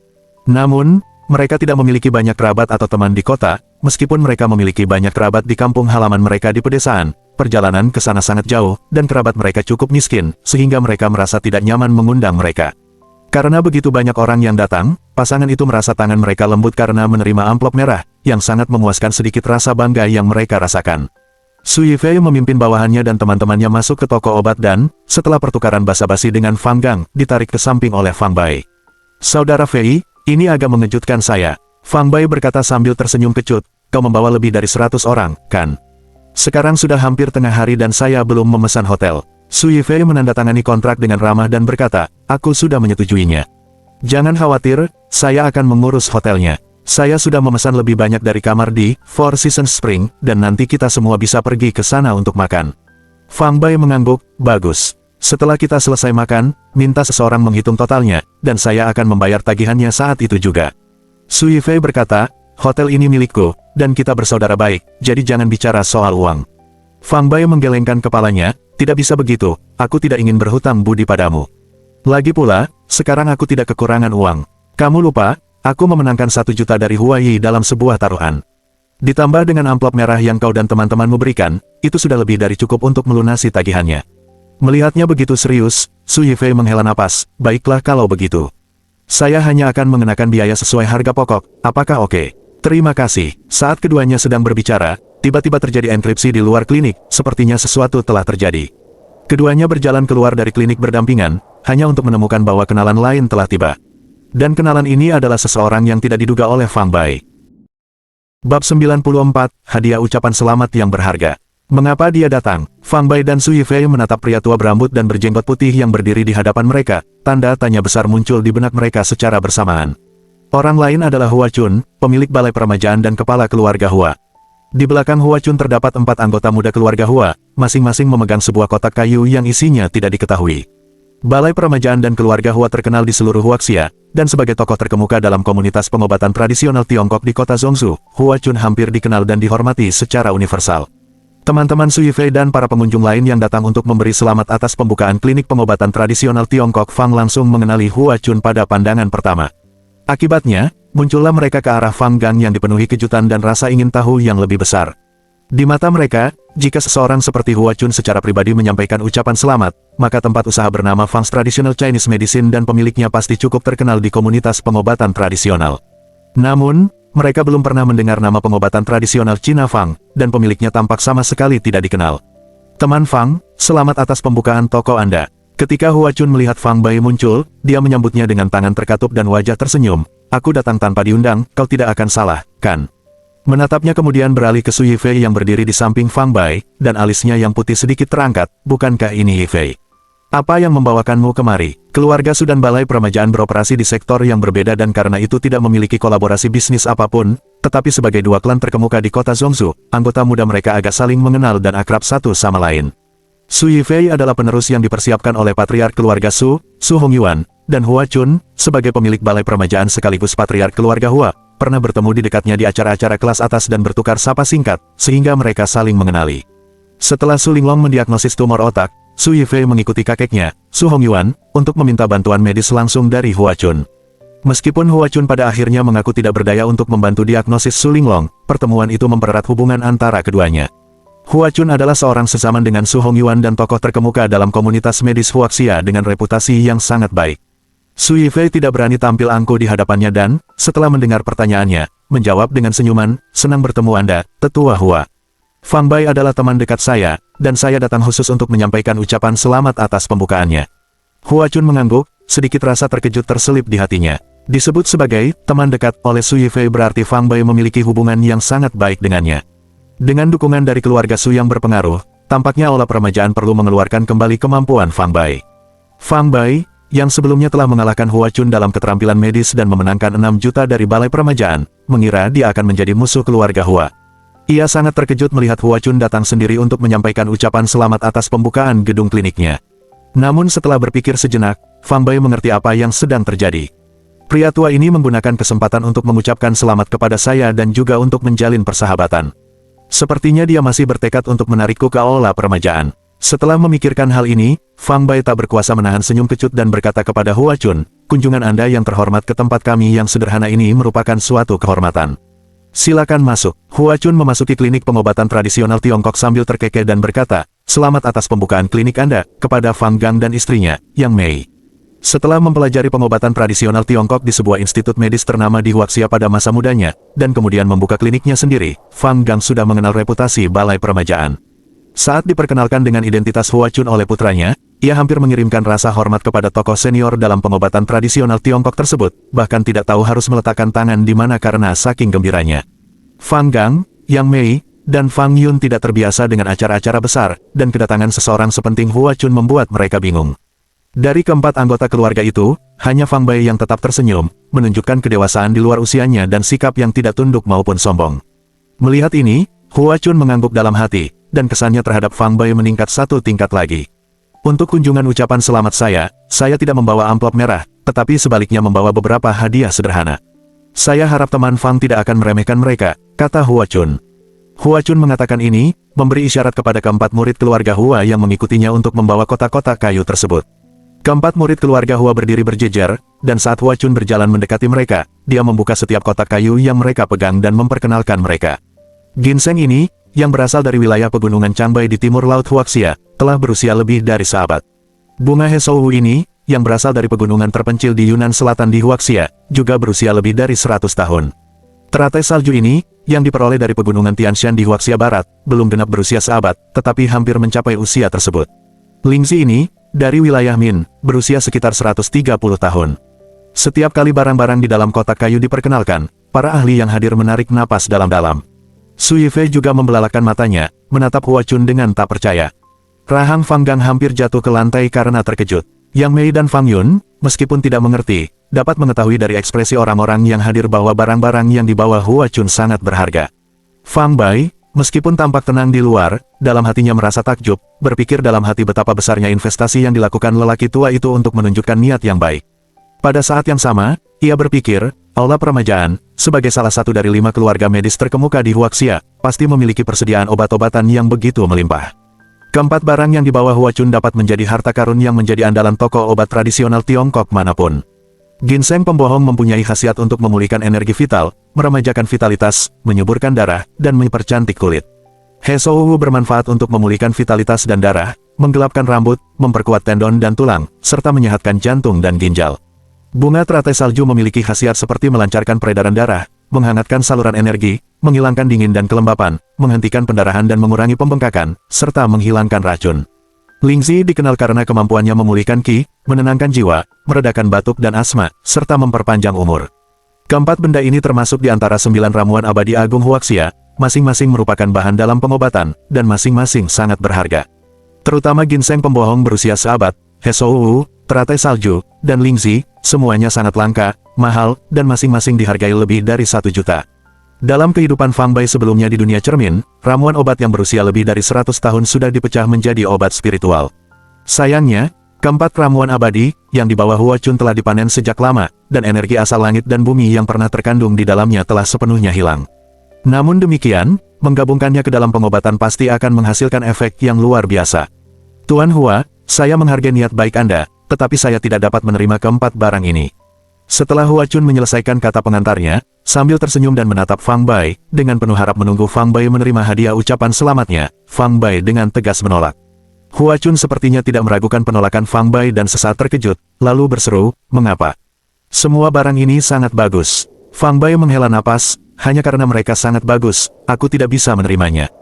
Namun, mereka tidak memiliki banyak kerabat atau teman di kota. Meskipun mereka memiliki banyak kerabat di kampung halaman mereka di pedesaan, perjalanan ke sana sangat jauh, dan kerabat mereka cukup miskin, sehingga mereka merasa tidak nyaman mengundang mereka. Karena begitu banyak orang yang datang, pasangan itu merasa tangan mereka lembut karena menerima amplop merah, yang sangat memuaskan sedikit rasa bangga yang mereka rasakan. Su Yifei memimpin bawahannya dan teman-temannya masuk ke toko obat dan, setelah pertukaran basa-basi dengan Fang Gang, ditarik ke samping oleh Fang Bai. "Saudara Fei, ini agak mengejutkan saya," Fang Bai berkata sambil tersenyum kecut, "kau membawa lebih dari 100 orang, kan? Sekarang sudah hampir tengah hari dan saya belum memesan hotel." Su Yifei menandatangani kontrak dengan ramah dan berkata, "Aku sudah menyetujuinya. Jangan khawatir, saya akan mengurus hotelnya. Saya sudah memesan lebih banyak dari kamar di Four Seasons Spring, dan nanti kita semua bisa pergi ke sana untuk makan." Fang Bai mengangguk, "Bagus. Setelah kita selesai makan, minta seseorang menghitung totalnya, dan saya akan membayar tagihannya saat itu juga." Su Yifei berkata, "Hotel ini milikku, dan kita bersaudara baik, jadi jangan bicara soal uang." Fang Bai menggelengkan kepalanya, "Tidak bisa begitu, aku tidak ingin berhutang budi padamu. Lagi pula, sekarang aku tidak kekurangan uang. Kamu lupa, aku memenangkan 1 juta dari Huayi dalam sebuah taruhan. Ditambah dengan amplop merah yang kau dan teman-temanmu berikan, itu sudah lebih dari cukup untuk melunasi tagihannya." Melihatnya begitu serius, Su Yifei menghela napas, "Baiklah kalau begitu. Saya hanya akan mengenakan biaya sesuai harga pokok, apakah oke?" "Terima kasih." Saat keduanya sedang berbicara, tiba-tiba terjadi enkripsi di luar klinik, sepertinya sesuatu telah terjadi. Keduanya berjalan keluar dari klinik berdampingan, hanya untuk menemukan bahwa kenalan lain telah tiba. Dan kenalan ini adalah seseorang yang tidak diduga oleh Fang Bai. Bab 94, Hadiah Ucapan Selamat yang Berharga. Mengapa dia datang? Fang Bai dan Su Yifei menatap pria tua berambut dan berjenggot putih yang berdiri di hadapan mereka. Tanda tanya besar muncul di benak mereka secara bersamaan. Orang lain adalah Hua Chun, pemilik balai peremajaan dan kepala keluarga Hua. Di belakang Hua Chun terdapat 4 anggota muda keluarga Hua, masing-masing memegang sebuah kotak kayu yang isinya tidak diketahui. Balai peremajaan dan keluarga Hua terkenal di seluruh Huaxia, dan sebagai tokoh terkemuka dalam komunitas pengobatan tradisional Tiongkok di kota Zhongzhou, Hua Chun hampir dikenal dan dihormati secara universal. Teman-teman Su Yifei dan para pengunjung lain yang datang untuk memberi selamat atas pembukaan klinik pengobatan tradisional Tiongkok Fang langsung mengenali Hua Chun pada pandangan pertama. Akibatnya, muncullah mereka ke arah Fang Gang yang dipenuhi kejutan dan rasa ingin tahu yang lebih besar. Di mata mereka, jika seseorang seperti Hua Chun secara pribadi menyampaikan ucapan selamat, maka tempat usaha bernama Fang's Traditional Chinese Medicine dan pemiliknya pasti cukup terkenal di komunitas pengobatan tradisional. Namun, mereka belum pernah mendengar nama pengobatan tradisional Cina Fang, dan pemiliknya tampak sama sekali tidak dikenal. "Teman Fang, selamat atas pembukaan toko Anda." Ketika Hua Chun melihat Fang Bai muncul, dia menyambutnya dengan tangan terkatup dan wajah tersenyum. "Aku datang tanpa diundang, kau tidak akan salah, kan?" Menatapnya kemudian beralih ke Su Yifei yang berdiri di samping Fang Bai, dan alisnya yang putih sedikit terangkat, "Bukankah ini Yifei? Apa yang membawakanmu kemari?" Keluarga Su dan Balai Peremajaan beroperasi di sektor yang berbeda dan karena itu tidak memiliki kolaborasi bisnis apapun, tetapi sebagai dua klan terkemuka di kota Zhongzhou, anggota muda mereka agak saling mengenal dan akrab satu sama lain. Su Yifei adalah penerus yang dipersiapkan oleh patriark keluarga Su, Su Hongyuan, dan Hua Chun, sebagai pemilik Balai Peremajaan sekaligus patriark keluarga Hua, pernah bertemu di dekatnya di acara-acara kelas atas dan bertukar sapa singkat, sehingga mereka saling mengenali. Setelah Su Linglong mendiagnosis tumor otak, Su Yifei mengikuti kakeknya, Su Hongyuan, untuk meminta bantuan medis langsung dari Hua Chun. Meskipun Hua Chun pada akhirnya mengaku tidak berdaya untuk membantu diagnosis Su Linglong, pertemuan itu mempererat hubungan antara keduanya. Hua Chun adalah seorang sezaman dengan Su Hongyuan dan tokoh terkemuka dalam komunitas medis Huaxia dengan reputasi yang sangat baik. Su Yifei tidak berani tampil angkuh di hadapannya dan, setelah mendengar pertanyaannya, menjawab dengan senyuman, "Senang bertemu Anda, Tetua Hua. Fang Bai adalah teman dekat saya, dan saya datang khusus untuk menyampaikan ucapan selamat atas pembukaannya." Hua Chun mengangguk, sedikit rasa terkejut terselip di hatinya. Disebut sebagai teman dekat oleh Su Yifei berarti Fang Bai memiliki hubungan yang sangat baik dengannya. Dengan dukungan dari keluarga Su yang berpengaruh, tampaknya olah peremajaan perlu mengeluarkan kembali kemampuan Fang Bai. "Fang Bai, yang sebelumnya telah mengalahkan Hua Chun dalam keterampilan medis dan memenangkan 6 juta dari Balai Permajaan, mengira dia akan menjadi musuh keluarga Hua. Ia sangat terkejut melihat Hua Chun datang sendiri untuk menyampaikan ucapan selamat atas pembukaan gedung kliniknya. Namun setelah berpikir sejenak, Fang Bai mengerti apa yang sedang terjadi. Pria tua ini menggunakan kesempatan untuk mengucapkan selamat kepada saya dan juga untuk menjalin persahabatan. Sepertinya dia masih bertekad untuk menarikku ke aula permajaan. Setelah memikirkan hal ini, Fang Bai tak berkuasa menahan senyum kecut dan berkata kepada Hua Chun, kunjungan Anda yang terhormat ke tempat kami yang sederhana ini merupakan suatu kehormatan. Silakan masuk. Hua Chun memasuki klinik pengobatan tradisional Tiongkok sambil terkekeh dan berkata, selamat atas pembukaan klinik Anda, kepada Fang Gang dan istrinya, Yang Mei. Setelah mempelajari pengobatan tradisional Tiongkok di sebuah institut medis ternama di Huaxia pada masa mudanya, dan kemudian membuka kliniknya sendiri, Fang Gang sudah mengenal reputasi Balai Permajaan. Saat diperkenalkan dengan identitas Hua Chun oleh putranya, ia hampir mengirimkan rasa hormat kepada tokoh senior dalam pengobatan tradisional Tiongkok tersebut, bahkan tidak tahu harus meletakkan tangan di mana karena saking gembiranya. Fang Gang, Yang Mei, dan Fang Yun tidak terbiasa dengan acara-acara besar, dan kedatangan seseorang sepenting Hua Chun membuat mereka bingung. Dari keempat anggota keluarga itu, hanya Fang Bai yang tetap tersenyum, menunjukkan kedewasaan di luar usianya dan sikap yang tidak tunduk maupun sombong. Melihat ini, Hua Chun mengangguk dalam hati, dan kesannya terhadap Fang Bai meningkat satu tingkat lagi. Untuk kunjungan ucapan selamat saya tidak membawa amplop merah, tetapi sebaliknya membawa beberapa hadiah sederhana. Saya harap teman Fang tidak akan meremehkan mereka, kata Hua Chun. Hua Chun mengatakan ini, memberi isyarat kepada keempat murid keluarga Hua yang mengikutinya untuk membawa kotak-kotak kayu tersebut. Keempat murid keluarga Hua berdiri berjejer, dan saat Hua Chun berjalan mendekati mereka, dia membuka setiap kotak kayu yang mereka pegang dan memperkenalkan mereka. Ginseng ini, yang berasal dari wilayah pegunungan Changbai di timur laut Huaxia, telah berusia lebih dari seabad. Bunga Hesou ini, yang berasal dari pegunungan terpencil di Yunnan Selatan di Huaxia, juga berusia lebih dari 100 tahun. Teratai salju ini, yang diperoleh dari pegunungan Tianshan di Huaxia Barat, belum genap berusia seabad, tetapi hampir mencapai usia tersebut. Lingzi ini, dari wilayah Min, berusia sekitar 130 tahun. Setiap kali barang-barang di dalam kotak kayu diperkenalkan, para ahli yang hadir menarik napas dalam-dalam. Su Yifei juga membelalakan matanya, menatap Hua Chun dengan tak percaya. Rahang Fang Gang hampir jatuh ke lantai karena terkejut. Yang Mei dan Fang Yun, meskipun tidak mengerti, dapat mengetahui dari ekspresi orang-orang yang hadir bahwa barang-barang yang dibawa Hua Chun sangat berharga. Fang Bai, meskipun tampak tenang di luar, dalam hatinya merasa takjub, berpikir dalam hati betapa besarnya investasi yang dilakukan lelaki tua itu untuk menunjukkan niat yang baik. Pada saat yang sama, ia berpikir, aula permajaan, sebagai salah satu dari 5 keluarga medis terkemuka di Huaxia, pasti memiliki persediaan obat-obatan yang begitu melimpah. Keempat barang yang dibawa Hua Chun dapat menjadi harta karun yang menjadi andalan toko obat tradisional Tiongkok manapun. Ginseng pembohong mempunyai khasiat untuk memulihkan energi vital, meremajakan vitalitas, menyuburkan darah, dan mempercantik kulit. Hesou bermanfaat untuk memulihkan vitalitas dan darah, menggelapkan rambut, memperkuat tendon dan tulang, serta menyehatkan jantung dan ginjal. Bunga teratai salju memiliki khasiat seperti melancarkan peredaran darah, menghangatkan saluran energi, menghilangkan dingin dan kelembapan, menghentikan pendarahan dan mengurangi pembengkakan, serta menghilangkan racun. Lingzi dikenal karena kemampuannya memulihkan qi, menenangkan jiwa, meredakan batuk dan asma, serta memperpanjang umur. Keempat benda ini termasuk di antara 9 ramuan abadi agung Huaxia, masing-masing merupakan bahan dalam pengobatan, dan masing-masing sangat berharga. Terutama ginseng pembohong berusia seabad, Hesou, teratai salju, dan Lingzi, semuanya sangat langka, mahal, dan masing-masing dihargai lebih dari 1 juta. Dalam kehidupan Fang Bai sebelumnya di dunia cermin, ramuan obat yang berusia lebih dari 100 tahun sudah dipecah menjadi obat spiritual. Sayangnya, keempat ramuan abadi, yang dibawa Hua Chun telah dipanen sejak lama, dan energi asal langit dan bumi yang pernah terkandung di dalamnya telah sepenuhnya hilang. Namun demikian, menggabungkannya ke dalam pengobatan pasti akan menghasilkan efek yang luar biasa. Tuan Hua, saya menghargai niat baik Anda, tetapi saya tidak dapat menerima keempat barang ini. Setelah Hua Chun menyelesaikan kata pengantarnya, sambil tersenyum dan menatap Fang Bai, dengan penuh harap menunggu Fang Bai menerima hadiah ucapan selamatnya, Fang Bai dengan tegas menolak. Hua Chun sepertinya tidak meragukan penolakan Fang Bai dan sesaat terkejut, lalu berseru, mengapa? Semua barang ini sangat bagus. Fang Bai menghela napas, hanya karena mereka sangat bagus, aku tidak bisa menerimanya.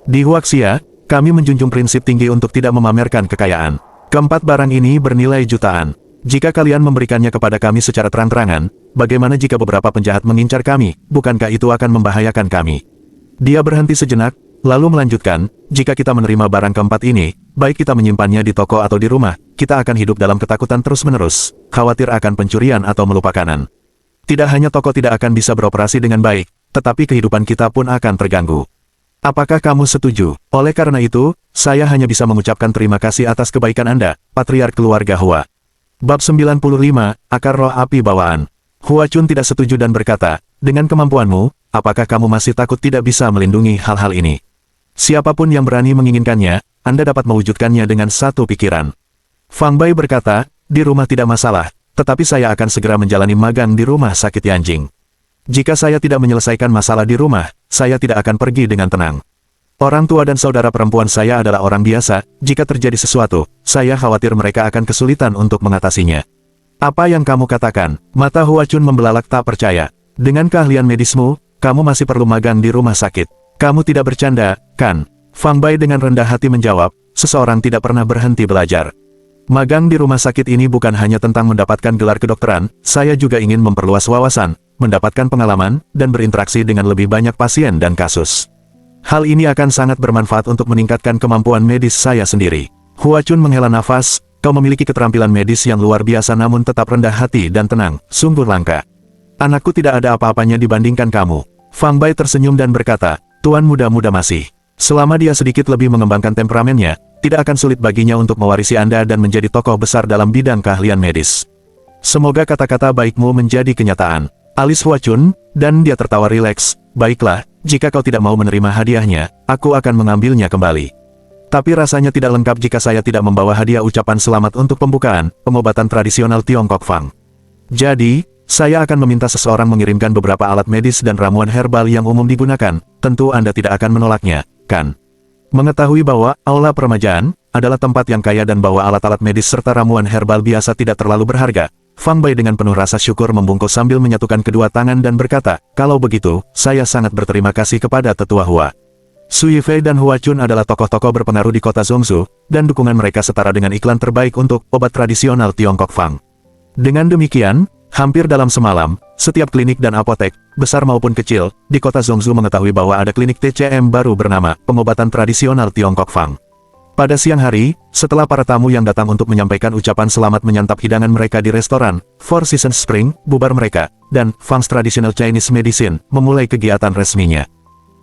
Di Huaxia, kami menjunjung prinsip tinggi untuk tidak memamerkan kekayaan. Keempat barang ini bernilai jutaan. Jika kalian memberikannya kepada kami secara terang-terangan, bagaimana jika beberapa penjahat mengincar kami, bukankah itu akan membahayakan kami? Dia berhenti sejenak, lalu melanjutkan, jika kita menerima barang keempat ini, baik kita menyimpannya di toko atau di rumah, kita akan hidup dalam ketakutan terus-menerus, khawatir akan pencurian atau melupakanan. Tidak hanya toko tidak akan bisa beroperasi dengan baik, tetapi kehidupan kita pun akan terganggu. Apakah kamu setuju? Oleh karena itu, saya hanya bisa mengucapkan terima kasih atas kebaikan Anda, Patriark Keluarga Hua. Bab 95, Akar Roh Api Bawaan. Hua Chun tidak setuju dan berkata, dengan kemampuanmu, apakah kamu masih takut tidak bisa melindungi hal-hal ini? Siapapun yang berani menginginkannya, Anda dapat mewujudkannya dengan satu pikiran. Fang Bai berkata, di rumah tidak masalah, tetapi saya akan segera menjalani magang di rumah sakit Yanjing. Jika saya tidak menyelesaikan masalah di rumah, saya tidak akan pergi dengan tenang. Orang tua dan saudara perempuan saya adalah orang biasa, jika terjadi sesuatu, saya khawatir mereka akan kesulitan untuk mengatasinya. Apa yang kamu katakan? Mata Hua Chun membelalak tak percaya. Dengan keahlian medismu, kamu masih perlu magang di rumah sakit. Kamu tidak bercanda, kan? Fang Bai dengan rendah hati menjawab, seseorang tidak pernah berhenti belajar. Magang di rumah sakit ini bukan hanya tentang mendapatkan gelar kedokteran, saya juga ingin memperluas wawasan, mendapatkan pengalaman, dan berinteraksi dengan lebih banyak pasien dan kasus. Hal ini akan sangat bermanfaat untuk meningkatkan kemampuan medis saya sendiri. Hua Chun menghela nafas, kau memiliki keterampilan medis yang luar biasa namun tetap rendah hati dan tenang, sungguh langka. Anakku tidak ada apa-apanya dibandingkan kamu. Fang Bai tersenyum dan berkata, Tuan muda-muda masih. Selama dia sedikit lebih mengembangkan temperamennya, tidak akan sulit baginya untuk mewarisi Anda dan menjadi tokoh besar dalam bidang keahlian medis. Semoga kata-kata baikmu menjadi kenyataan. Alis Hua Chun, dan dia tertawa rileks, baiklah, jika kau tidak mau menerima hadiahnya, aku akan mengambilnya kembali. Tapi rasanya tidak lengkap jika saya tidak membawa hadiah ucapan selamat untuk pembukaan, pengobatan tradisional Tiongkok Fang. Jadi, saya akan meminta seseorang mengirimkan beberapa alat medis dan ramuan herbal yang umum digunakan, tentu Anda tidak akan menolaknya, kan? Mengetahui bahwa aula peremajaan adalah tempat yang kaya dan bahwa alat-alat medis serta ramuan herbal biasa tidak terlalu berharga, Fang Bai dengan penuh rasa syukur membungkuk sambil menyatukan kedua tangan dan berkata, kalau begitu, saya sangat berterima kasih kepada Tetua Hua. Su Yifei dan Hua Chun adalah tokoh-tokoh berpengaruh di kota Zhongzhou, dan dukungan mereka setara dengan iklan terbaik untuk obat tradisional Tiongkok Fang. Dengan demikian, hampir dalam semalam, setiap klinik dan apotek, besar maupun kecil, di kota Zhongzhou mengetahui bahwa ada klinik TCM baru bernama Pengobatan Tradisional Tiongkok Fang. Pada siang hari, setelah para tamu yang datang untuk menyampaikan ucapan selamat menyantap hidangan mereka di restoran Four Seasons Spring, bubar mereka, dan Fang's Traditional Chinese Medicine memulai kegiatan resminya.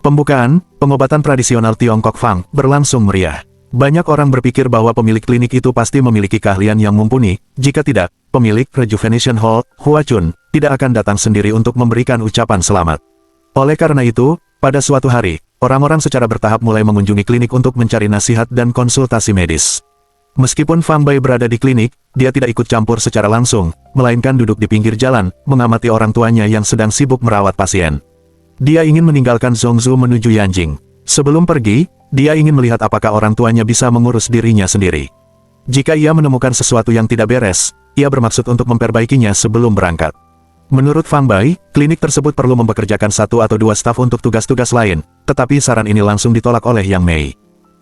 Pembukaan Pengobatan Tradisional Tiongkok Fang berlangsung meriah. Banyak orang berpikir bahwa pemilik klinik itu pasti memiliki keahlian yang mumpuni, jika tidak, pemilik Rejuvenation Hall, Hua Chun, tidak akan datang sendiri untuk memberikan ucapan selamat. Oleh karena itu, pada suatu hari, orang-orang secara bertahap mulai mengunjungi klinik untuk mencari nasihat dan konsultasi medis. Meskipun Fang Bai berada di klinik, dia tidak ikut campur secara langsung, melainkan duduk di pinggir jalan, mengamati orang tuanya yang sedang sibuk merawat pasien. Dia ingin meninggalkan Zhongzhou menuju Yanjing. Sebelum pergi, dia ingin melihat apakah orang tuanya bisa mengurus dirinya sendiri. Jika ia menemukan sesuatu yang tidak beres, ia bermaksud untuk memperbaikinya sebelum berangkat. Menurut Fang Bai, klinik tersebut perlu mempekerjakan 1 atau 2 staf untuk tugas-tugas lain, tetapi saran ini langsung ditolak oleh Yang Mei.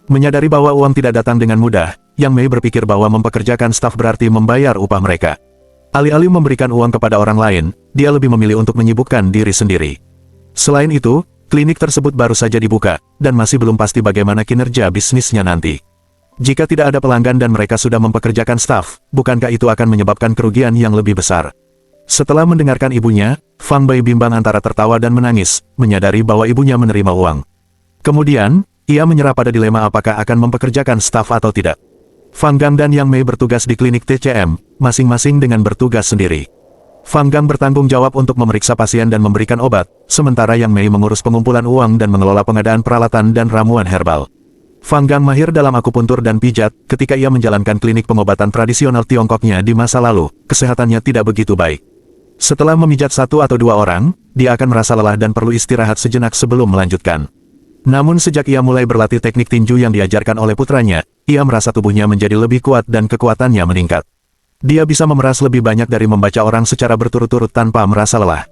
Menyadari bahwa uang tidak datang dengan mudah, Yang Mei berpikir bahwa mempekerjakan staf berarti membayar upah mereka. Alih-alih memberikan uang kepada orang lain, dia lebih memilih untuk menyibukkan diri sendiri. Selain itu, klinik tersebut baru saja dibuka, dan masih belum pasti bagaimana kinerja bisnisnya nanti. Jika tidak ada pelanggan dan mereka sudah mempekerjakan staf, bukankah itu akan menyebabkan kerugian yang lebih besar? Setelah mendengarkan ibunya, Fang Bai bimbang antara tertawa dan menangis, menyadari bahwa ibunya menerima uang. Kemudian, ia menyerah pada dilema apakah akan mempekerjakan staf atau tidak. Fang Gang dan Yang Mei bertugas di klinik TCM, masing-masing dengan bertugas sendiri. Fang Gang bertanggung jawab untuk memeriksa pasien dan memberikan obat, sementara Yang Mei mengurus pengumpulan uang dan mengelola pengadaan peralatan dan ramuan herbal. Fang Gang mahir dalam akupuntur dan pijat, ketika ia menjalankan klinik pengobatan tradisional Tiongkoknya di masa lalu, kesehatannya tidak begitu baik. Setelah memijat 1 atau 2 orang, dia akan merasa lelah dan perlu istirahat sejenak sebelum melanjutkan. Namun sejak ia mulai berlatih teknik tinju yang diajarkan oleh putranya, ia merasa tubuhnya menjadi lebih kuat dan kekuatannya meningkat. Dia bisa memeras lebih banyak dari membaca orang secara berturut-turut tanpa merasa lelah.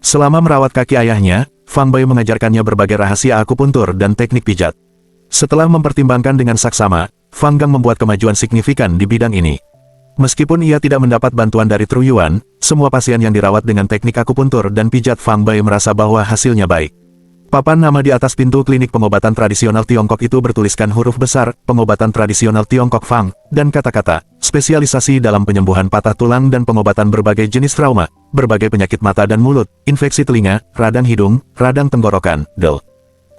Selama merawat kaki ayahnya, Fang Bai mengajarkannya berbagai rahasia akupuntur dan teknik pijat. Setelah mempertimbangkan dengan saksama, Fang Gang membuat kemajuan signifikan di bidang ini. Meskipun ia tidak mendapat bantuan dari Tru Yuan, semua pasien yang dirawat dengan teknik akupuntur dan pijat Fang Bai merasa bahwa hasilnya baik. Papan nama di atas pintu klinik pengobatan tradisional Tiongkok itu bertuliskan huruf besar, pengobatan tradisional Tiongkok Fang, dan kata-kata, spesialisasi dalam penyembuhan patah tulang dan pengobatan berbagai jenis trauma, berbagai penyakit mata dan mulut, infeksi telinga, radang hidung, radang tenggorokan, del.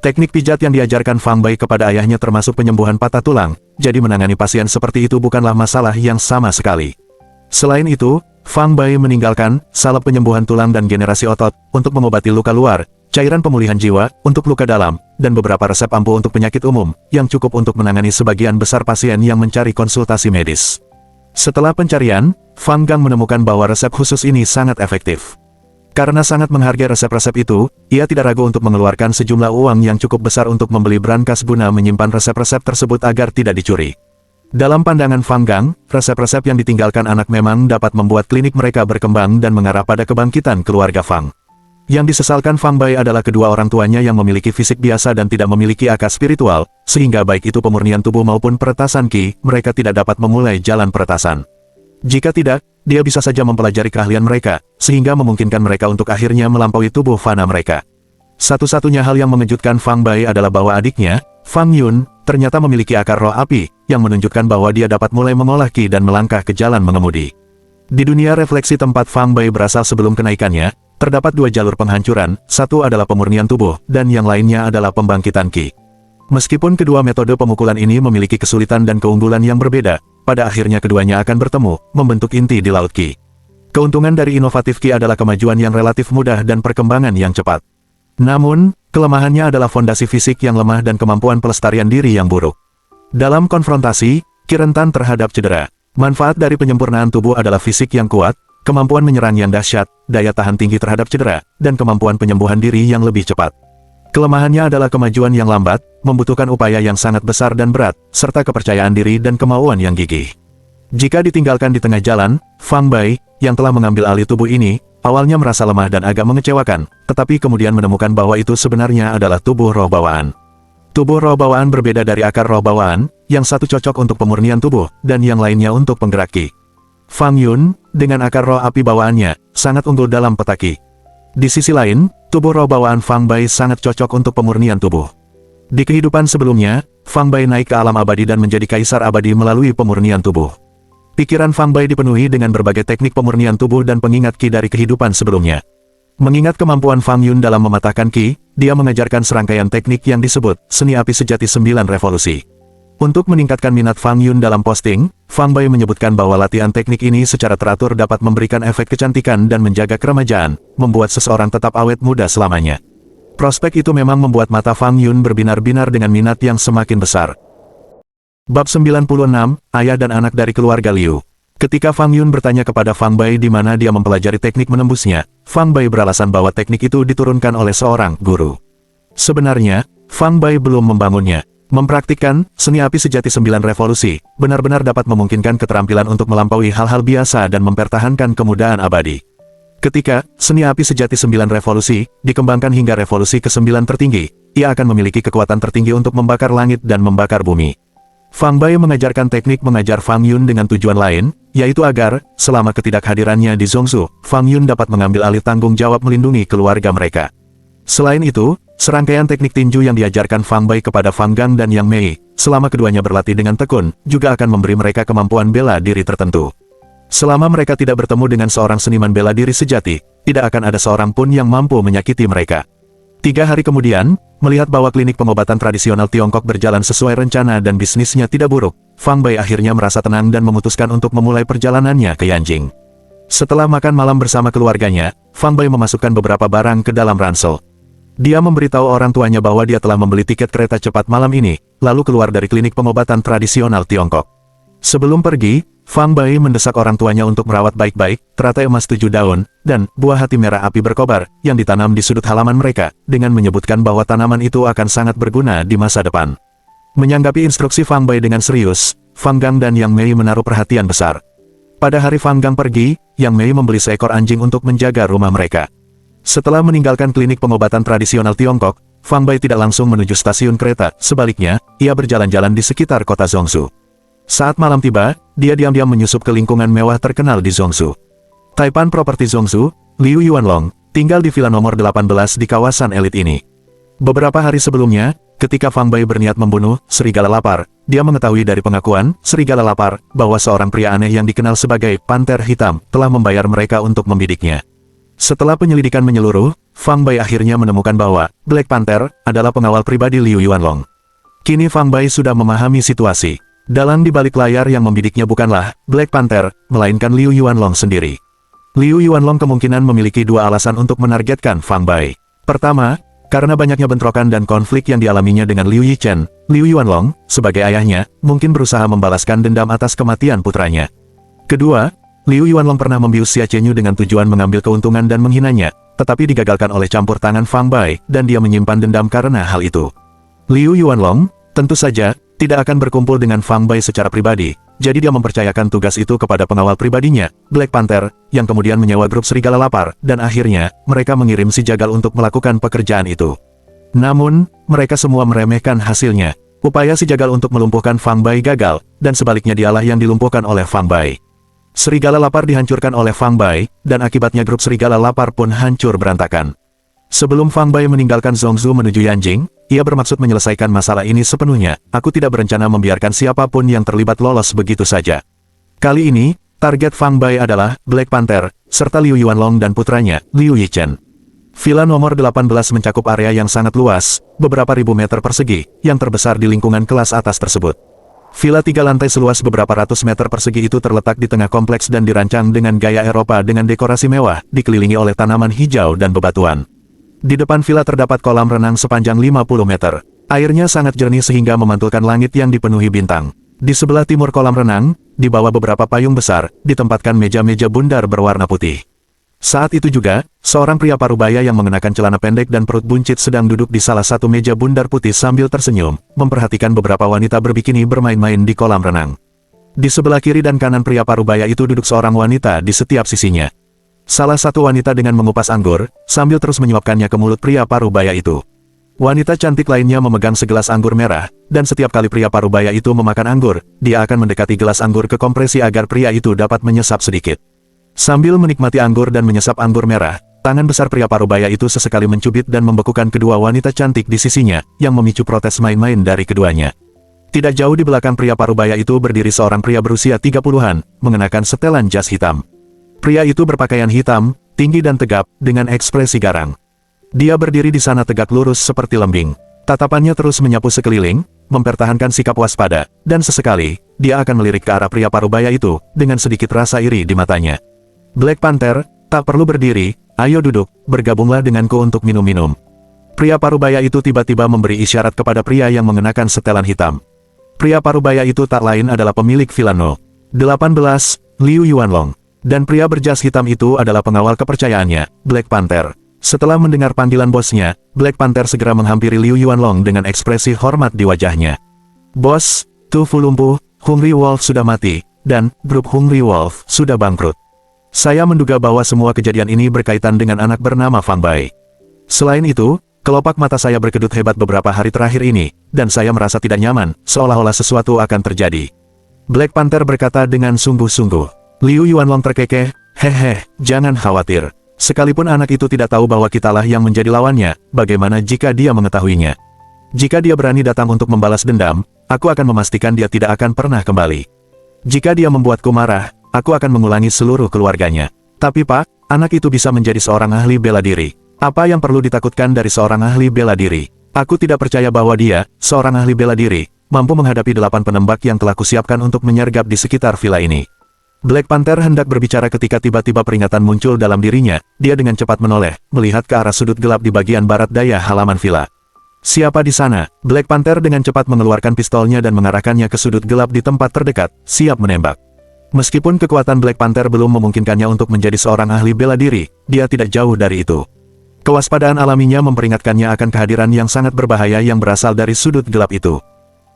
Teknik pijat yang diajarkan Fang Bai kepada ayahnya termasuk penyembuhan patah tulang, jadi menangani pasien seperti itu bukanlah masalah yang sama sekali. Selain itu, Fang Bai meninggalkan salep penyembuhan tulang dan generasi otot untuk mengobati luka luar, cairan pemulihan jiwa untuk luka dalam, dan beberapa resep ampuh untuk penyakit umum, yang cukup untuk menangani sebagian besar pasien yang mencari konsultasi medis. Setelah pencarian, Fang Gang menemukan bahwa resep khusus ini sangat efektif. Karena sangat menghargai resep-resep itu, ia tidak ragu untuk mengeluarkan sejumlah uang yang cukup besar untuk membeli brankas guna menyimpan resep-resep tersebut agar tidak dicuri. Dalam pandangan Fang Gang, resep-resep yang ditinggalkan anak memang dapat membuat klinik mereka berkembang dan mengarah pada kebangkitan keluarga Fang. Yang disesalkan Fang Bai adalah kedua orang tuanya yang memiliki fisik biasa dan tidak memiliki akar spiritual, sehingga baik itu pemurnian tubuh maupun peretasan Qi, mereka tidak dapat memulai jalan peretasan. Jika tidak, dia bisa saja mempelajari keahlian mereka, sehingga memungkinkan mereka untuk akhirnya melampaui tubuh fana mereka. Satu-satunya hal yang mengejutkan Fang Bai adalah bahwa adiknya, Fang Yun, ternyata memiliki akar roh api, yang menunjukkan bahwa dia dapat mulai mengolah Qi dan melangkah ke jalan mengemudi. Di dunia refleksi tempat Fang Bai berasal sebelum kenaikannya, terdapat dua jalur penghancuran, satu adalah pemurnian tubuh, dan yang lainnya adalah pembangkitan Qi. Meskipun kedua metode pemukulan ini memiliki kesulitan dan keunggulan yang berbeda, pada akhirnya keduanya akan bertemu, membentuk inti di laut Qi. Keuntungan dari inovatif Qi adalah kemajuan yang relatif mudah dan perkembangan yang cepat. Namun, kelemahannya adalah fondasi fisik yang lemah dan kemampuan pelestarian diri yang buruk. Dalam konfrontasi, Qi rentan terhadap cedera. Manfaat dari penyempurnaan tubuh adalah fisik yang kuat, kemampuan menyerang yang dahsyat, daya tahan tinggi terhadap cedera, dan kemampuan penyembuhan diri yang lebih cepat. Kelemahannya adalah kemajuan yang lambat, membutuhkan upaya yang sangat besar dan berat, serta kepercayaan diri dan kemauan yang gigih. Jika ditinggalkan di tengah jalan, Fang Bai, yang telah mengambil alih tubuh ini, awalnya merasa lemah dan agak mengecewakan, tetapi kemudian menemukan bahwa itu sebenarnya adalah tubuh roh bawaan. Tubuh roh bawaan berbeda dari akar roh bawaan, yang satu cocok untuk pemurnian tubuh, dan yang lainnya untuk penggerak Qi. Fang Yun, dengan akar roh api bawaannya, sangat unggul dalam peta Qi. Di sisi lain, tubuh roh bawaan Fang Bai sangat cocok untuk pemurnian tubuh. Di kehidupan sebelumnya, Fang Bai naik ke alam abadi dan menjadi kaisar abadi melalui pemurnian tubuh. Pikiran Fang Bai dipenuhi dengan berbagai teknik pemurnian tubuh dan pengingat Qi dari kehidupan sebelumnya. Mengingat kemampuan Fang Yun dalam mematahkan Qi, dia mengajarkan serangkaian teknik yang disebut seni api sejati 9 revolusi. Untuk meningkatkan minat Fang Yun dalam posting, Fang Bai menyebutkan bahwa latihan teknik ini secara teratur dapat memberikan efek kecantikan dan menjaga keremajaan, membuat seseorang tetap awet muda selamanya. Prospek itu memang membuat mata Fang Yun berbinar-binar dengan minat yang semakin besar. Bab 96, Ayah dan Anak dari Keluarga Liu. Ketika Fang Yun bertanya kepada Fang Bai di mana dia mempelajari teknik menembusnya, Fang Bai beralasan bahwa teknik itu diturunkan oleh seorang guru. Sebenarnya, Fang Bai belum membangunnya. Mempraktikkan seni api sejati 9 revolusi, benar-benar dapat memungkinkan keterampilan untuk melampaui hal-hal biasa dan mempertahankan kemudahan abadi. Ketika seni api sejati 9 revolusi dikembangkan hingga revolusi ke-9 tertinggi, ia akan memiliki kekuatan tertinggi untuk membakar langit dan membakar bumi. Fang Bai mengajarkan teknik mengajar Fang Yun dengan tujuan lain, yaitu agar, selama ketidakhadirannya di Zhongzhou, Fang Yun dapat mengambil alih tanggung jawab melindungi keluarga mereka. Selain itu, serangkaian teknik tinju yang diajarkan Fang Bai kepada Fang Gang dan Yang Mei, selama keduanya berlatih dengan tekun, juga akan memberi mereka kemampuan bela diri tertentu. Selama mereka tidak bertemu dengan seorang seniman bela diri sejati, tidak akan ada seorang pun yang mampu menyakiti mereka. 3 hari kemudian, melihat bahwa klinik pengobatan tradisional Tiongkok berjalan sesuai rencana dan bisnisnya tidak buruk, Fang Bai akhirnya merasa tenang dan memutuskan untuk memulai perjalanannya ke Yanjing. Setelah makan malam bersama keluarganya, Fang Bai memasukkan beberapa barang ke dalam ransel. Dia memberitahu orang tuanya bahwa dia telah membeli tiket kereta cepat malam ini, lalu keluar dari klinik pengobatan tradisional Tiongkok. Sebelum pergi, Fang Bai mendesak orang tuanya untuk merawat baik-baik teratai emas 7 daun, dan buah hati merah api berkobar, yang ditanam di sudut halaman mereka, dengan menyebutkan bahwa tanaman itu akan sangat berguna di masa depan. Menanggapi instruksi Fang Bai dengan serius, Fang Gang dan Yang Mei menaruh perhatian besar. Pada hari Fang Gang pergi, Yang Mei membeli seekor anjing untuk menjaga rumah mereka. Setelah meninggalkan klinik pengobatan tradisional Tiongkok, Fang Bai tidak langsung menuju stasiun kereta, sebaliknya, ia berjalan-jalan di sekitar kota Zhongzhou. Saat malam tiba, dia diam-diam menyusup ke lingkungan mewah terkenal di Zhongzhou. Taipan Property Zhongzhou, Liu Yuanlong, tinggal di villa nomor 18 di kawasan elit ini. Beberapa hari sebelumnya, ketika Fang Bai berniat membunuh serigala lapar, dia mengetahui dari pengakuan serigala lapar bahwa seorang pria aneh yang dikenal sebagai Panter Hitam telah membayar mereka untuk membidiknya. Setelah penyelidikan menyeluruh, Fang Bai akhirnya menemukan bahwa Black Panther adalah pengawal pribadi Liu Yuanlong. Kini Fang Bai sudah memahami situasi. Dalang di balik layar yang membidiknya bukanlah Black Panther, melainkan Liu Yuanlong sendiri. Liu Yuanlong kemungkinan memiliki dua alasan untuk menargetkan Fang Bai. Pertama, karena banyaknya bentrokan dan konflik yang dialaminya dengan Liu Yichen, Liu Yuanlong, sebagai ayahnya, mungkin berusaha membalaskan dendam atas kematian putranya. Kedua, Liu Yuanlong pernah membius Xia Chenyu dengan tujuan mengambil keuntungan dan menghinanya, tetapi digagalkan oleh campur tangan Fang Bai, dan dia menyimpan dendam karena hal itu. Liu Yuanlong, tentu saja, tidak akan berkumpul dengan Fang Bai secara pribadi, jadi dia mempercayakan tugas itu kepada pengawal pribadinya, Black Panther, yang kemudian menyewa grup serigala lapar, dan akhirnya, mereka mengirim si jagal untuk melakukan pekerjaan itu. Namun, mereka semua meremehkan hasilnya. Upaya si jagal untuk melumpuhkan Fang Bai gagal, dan sebaliknya dialah yang dilumpuhkan oleh Fang Bai. Serigala lapar dihancurkan oleh Fang Bai, dan akibatnya grup serigala lapar pun hancur berantakan. Sebelum Fang Bai meninggalkan Zhongzhou menuju Yanjing, ia bermaksud menyelesaikan masalah ini sepenuhnya. Aku tidak berencana membiarkan siapapun yang terlibat lolos begitu saja. Kali ini, target Fang Bai adalah Black Panther, serta Liu Yuanlong dan putranya, Liu Yichen. Villa nomor 18 mencakup area yang sangat luas, beberapa ribu meter persegi, yang terbesar di lingkungan kelas atas tersebut. Villa 3 lantai seluas beberapa ratus meter persegi itu terletak di tengah kompleks dan dirancang dengan gaya Eropa dengan dekorasi mewah, dikelilingi oleh tanaman hijau dan bebatuan. Di depan villa terdapat kolam renang sepanjang 50 meter. Airnya sangat jernih sehingga memantulkan langit yang dipenuhi bintang. Di sebelah timur kolam renang, di bawah beberapa payung besar, ditempatkan meja-meja bundar berwarna putih. Saat itu juga, seorang pria parubaya yang mengenakan celana pendek dan perut buncit sedang duduk di salah satu meja bundar putih sambil tersenyum, memperhatikan beberapa wanita berbikini bermain-main di kolam renang. Di sebelah kiri dan kanan pria parubaya itu duduk seorang wanita di setiap sisinya. Salah satu wanita dengan mengupas anggur, sambil terus menyuapkannya ke mulut pria parubaya itu. Wanita cantik lainnya memegang segelas anggur merah, dan setiap kali pria parubaya itu memakan anggur, dia akan mendekati gelas anggur ke kompresi agar pria itu dapat menyesap sedikit. Sambil menikmati anggur dan menyesap anggur merah, tangan besar pria parubaya itu sesekali mencubit dan membekukan kedua wanita cantik di sisinya, yang memicu protes main-main dari keduanya. Tidak jauh di belakang pria parubaya itu berdiri seorang pria berusia 30-an, mengenakan setelan jas hitam. Pria itu berpakaian hitam, tinggi dan tegap, dengan ekspresi garang. Dia berdiri di sana tegak lurus seperti lembing. Tatapannya terus menyapu sekeliling, mempertahankan sikap waspada, dan sesekali, dia akan melirik ke arah pria parubaya itu, dengan sedikit rasa iri di matanya. Black Panther, tak perlu berdiri, ayo duduk, bergabunglah denganku untuk minum-minum. Pria parubaya itu tiba-tiba memberi isyarat kepada pria yang mengenakan setelan hitam. Pria parubaya itu tak lain adalah pemilik Villa No. 18, Liu Yuanlong. Dan pria berjas hitam itu adalah pengawal kepercayaannya, Black Panther. Setelah mendengar panggilan bosnya, Black Panther segera menghampiri Liu Yuanlong dengan ekspresi hormat di wajahnya. Bos, Tu Fu lumpuh, Hungry Wolf sudah mati, dan grup Hungry Wolf sudah bangkrut. Saya menduga bahwa semua kejadian ini berkaitan dengan anak bernama Fang Bai. Selain itu, kelopak mata saya berkedut hebat beberapa hari terakhir ini, dan saya merasa tidak nyaman, seolah-olah sesuatu akan terjadi. Black Panther berkata dengan sungguh-sungguh. Liu Yuanlong terkekeh, hehe, jangan khawatir. Sekalipun anak itu tidak tahu bahwa kitalah yang menjadi lawannya, bagaimana jika dia mengetahuinya? Jika dia berani datang untuk membalas dendam, aku akan memastikan dia tidak akan pernah kembali. Jika dia membuatku marah, aku akan mengulangi seluruh keluarganya. Tapi Pak, anak itu bisa menjadi seorang ahli bela diri. Apa yang perlu ditakutkan dari seorang ahli bela diri? Aku tidak percaya bahwa dia, seorang ahli bela diri, mampu menghadapi 8 penembak yang telah kusiapkan untuk menyergap di sekitar villa ini. Black Panther hendak berbicara ketika tiba-tiba peringatan muncul dalam dirinya, dia dengan cepat menoleh, melihat ke arah sudut gelap di bagian barat daya halaman villa. Siapa di sana? Black Panther dengan cepat mengeluarkan pistolnya dan mengarahkannya ke sudut gelap di tempat terdekat, siap menembak. Meskipun kekuatan Black Panther belum memungkinkannya untuk menjadi seorang ahli bela diri, dia tidak jauh dari itu. Kewaspadaan alaminya memperingatkannya akan kehadiran yang sangat berbahaya yang berasal dari sudut gelap itu.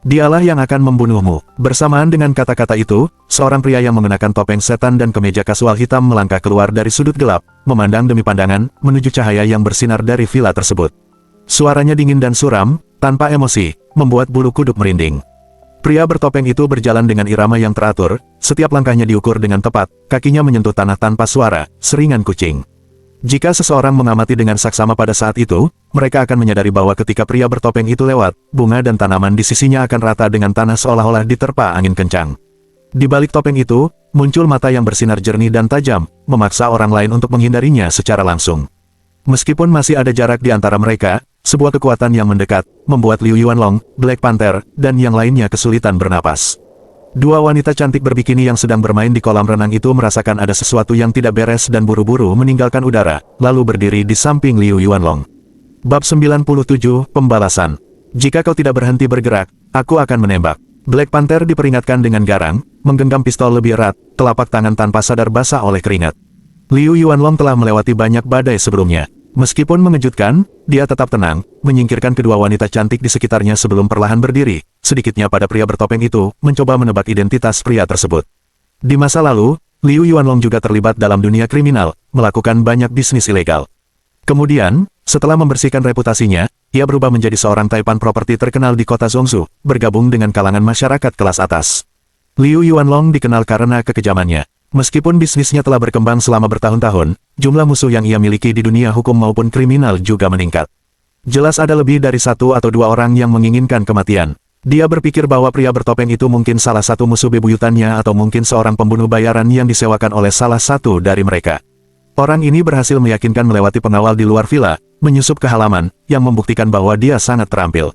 Dialah yang akan membunuhmu. Bersamaan dengan kata-kata itu, seorang pria yang mengenakan topeng setan dan kemeja kasual hitam melangkah keluar dari sudut gelap, memandang demi pandangan, menuju cahaya yang bersinar dari villa tersebut. Suaranya dingin dan suram, tanpa emosi, membuat bulu kuduk merinding. Pria bertopeng itu berjalan dengan irama yang teratur, setiap langkahnya diukur dengan tepat, kakinya menyentuh tanah tanpa suara, seringan kucing. Jika seseorang mengamati dengan saksama pada saat itu, mereka akan menyadari bahwa ketika pria bertopeng itu lewat, bunga dan tanaman di sisinya akan rata dengan tanah seolah-olah diterpa angin kencang. Di balik topeng itu, muncul mata yang bersinar jernih dan tajam, memaksa orang lain untuk menghindarinya secara langsung. Meskipun masih ada jarak di antara mereka, sebuah kekuatan yang mendekat, membuat Liu Yuanlong, Black Panther, dan yang lainnya kesulitan bernapas. Dua wanita cantik berbikini yang sedang bermain di kolam renang itu merasakan ada sesuatu yang tidak beres dan buru-buru meninggalkan udara, lalu berdiri di samping Liu Yuanlong. Bab 97, Pembalasan. Jika kau tidak berhenti bergerak, aku akan menembak. Black Panther diperingatkan dengan garang, menggenggam pistol lebih erat, telapak tangan tanpa sadar basah oleh keringat. Liu Yuanlong telah melewati banyak badai sebelumnya. Meskipun mengejutkan, dia tetap tenang, menyingkirkan kedua wanita cantik di sekitarnya sebelum perlahan berdiri, sedikitnya pada pria bertopeng itu, mencoba menebak identitas pria tersebut. Di masa lalu, Liu Yuanlong juga terlibat dalam dunia kriminal, melakukan banyak bisnis ilegal. Kemudian, setelah membersihkan reputasinya, ia berubah menjadi seorang taipan properti terkenal di kota Zhongzhou, bergabung dengan kalangan masyarakat kelas atas. Liu Yuanlong dikenal karena kekejamannya. Meskipun bisnisnya telah berkembang selama bertahun-tahun, jumlah musuh yang ia miliki di dunia hukum maupun kriminal juga meningkat. Jelas ada lebih dari satu atau dua orang yang menginginkan kematian. Dia berpikir bahwa pria bertopeng itu mungkin salah satu musuh bebuyutannya atau mungkin seorang pembunuh bayaran yang disewakan oleh salah satu dari mereka. Orang ini berhasil meyakinkan melewati pengawal di luar villa, menyusup ke halaman, yang membuktikan bahwa dia sangat terampil.